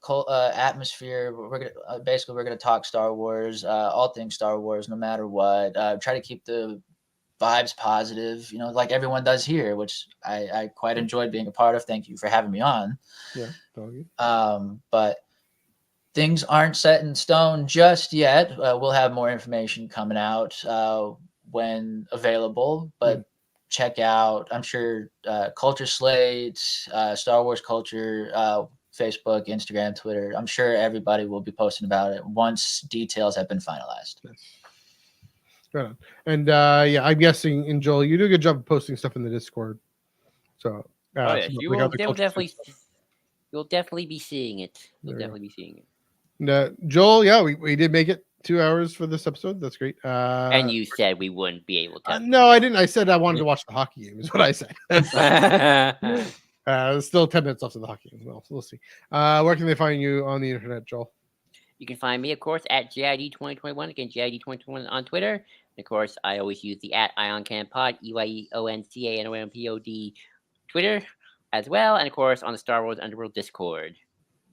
atmosphere. We're gonna talk Star Wars, all things Star Wars, no matter what. Try to keep the vibes positive, like everyone does here, which I quite enjoyed being a part of. Thank you for having me on. Yeah. All good. But things aren't set in stone just yet. We'll have more information coming out when available, but check out. I'm sure Culture Slate, Star Wars Culture, Facebook, Instagram, Twitter. I'm sure everybody will be posting about it once details have been finalized. Yes. Right on. And yeah, I'm guessing, and Joel, you do a good job of posting stuff in the Discord. So, Oh yes, so you look will. out the They will Culture Slate definitely. stuff. You'll definitely be seeing it. You'll There we go. definitely be seeing it. And, Joel, yeah, we did make it 2 hours for this episode. That's great. And you said we wouldn't be able to. No, I didn't. I said I wanted to watch the hockey game. Is what I said. There's still 10 minutes left of the hockey game as well. So we'll see. Where can they find you on the internet, Joel? You can find me, of course, at JID2021. Again, JID2021 on Twitter. And of course, I always use the at IonCanPod, EYEONCANONPOD Twitter as well. And of course, on the Star Wars Underworld Discord.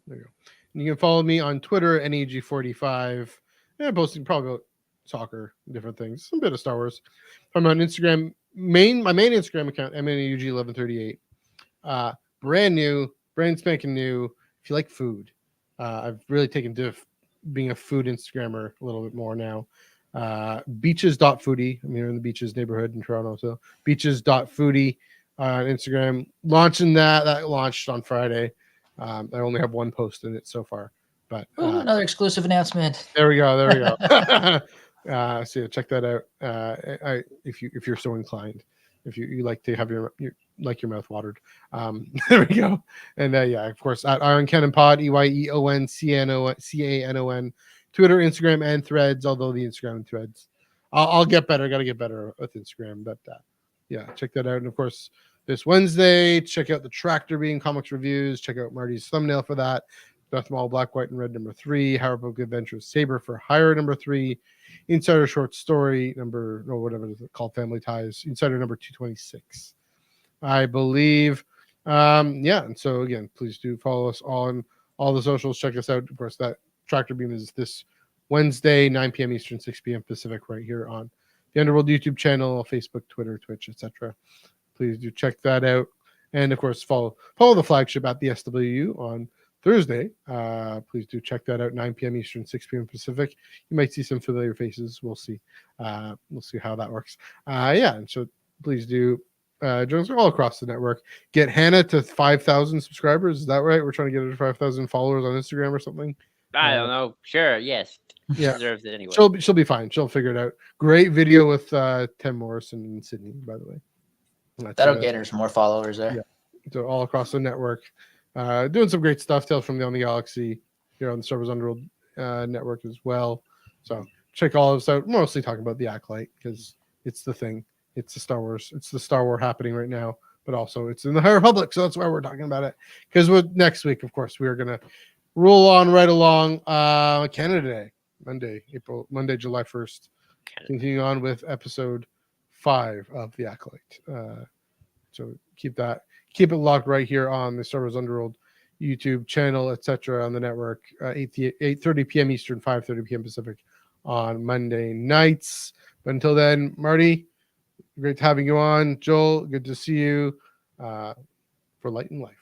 There you go. And you can follow me on Twitter, NEG45. Yeah, posting probably about soccer, different things, some bit of Star Wars. I'm on Instagram, my main Instagram account, MNUG1138. Brand new, brand spanking new. If you like food, I've really taken to being a food Instagrammer a little bit more now. Beaches.foodie. I'm here in the beaches neighborhood in Toronto. So beaches.foodie on Instagram. Launching that launched on Friday. I only have one post in it so far, but Another exclusive announcement. there we go. So yeah, check that out. If you're so inclined, if you like to have your mouth watered, there we go. And yeah, of course, at Iron Cannon Pod, EYEONCANON, Twitter, Instagram, and Threads. Although the Instagram and Threads, I'll get better. Got to get better with Instagram, but yeah, check that out. And of course, this Wednesday, check out the Tractor Beam Comics reviews. Check out Marty's thumbnail for that. Darth Maul Black, White, and Red #3. Powerbook Adventures Saber for Hire #3. Insider Short Story whatever it's called, Family Ties. Insider number 226, I believe. Yeah, and so again, please do follow us on all the socials. Check us out. Of course, that Tractor Beam is this Wednesday, 9 p.m. Eastern, 6 p.m. Pacific, right here on the Underworld YouTube channel, Facebook, Twitter, Twitch, etc. Please do check that out. And of course, follow the flagship at the SWU on Thursday. Please do check that out, 9 p.m. Eastern, 6 p.m. Pacific. You might see some familiar faces. We'll see. We'll see how that works. Yeah, and so please do join us all across the network. Get Hannah to 5,000 subscribers. Is that right? We're trying to get her to 5,000 followers on Instagram or something. I don't know. Sure. Yes. Yeah. Deserves it anyway. She'll be fine. She'll figure it out. Great video with Tim Morrison and Sydney, by the way. That'll get her some more followers there. Yeah. So all across the network, doing some great stuff. Tales from Beyond the Galaxy here on the Star Wars Underworld network as well. So check all of us out. Mostly talking about the Acolyte because it's the thing. It's the Star Wars. It's the Star Wars happening right now, but also it's in the High Republic. So that's why we're talking about it. Because next week, of course, we are gonna roll on right along. Canada Day, Monday, July 1st. Continuing on with episode 5 of the Acolyte. So keep it locked right here on the Star Wars Underworld YouTube channel, etc. on the network. 8:30 p.m. Eastern, 5:30 p.m. Pacific on Monday nights. But until then, Marty, great having you on. Joel, good to see you for Light and Life.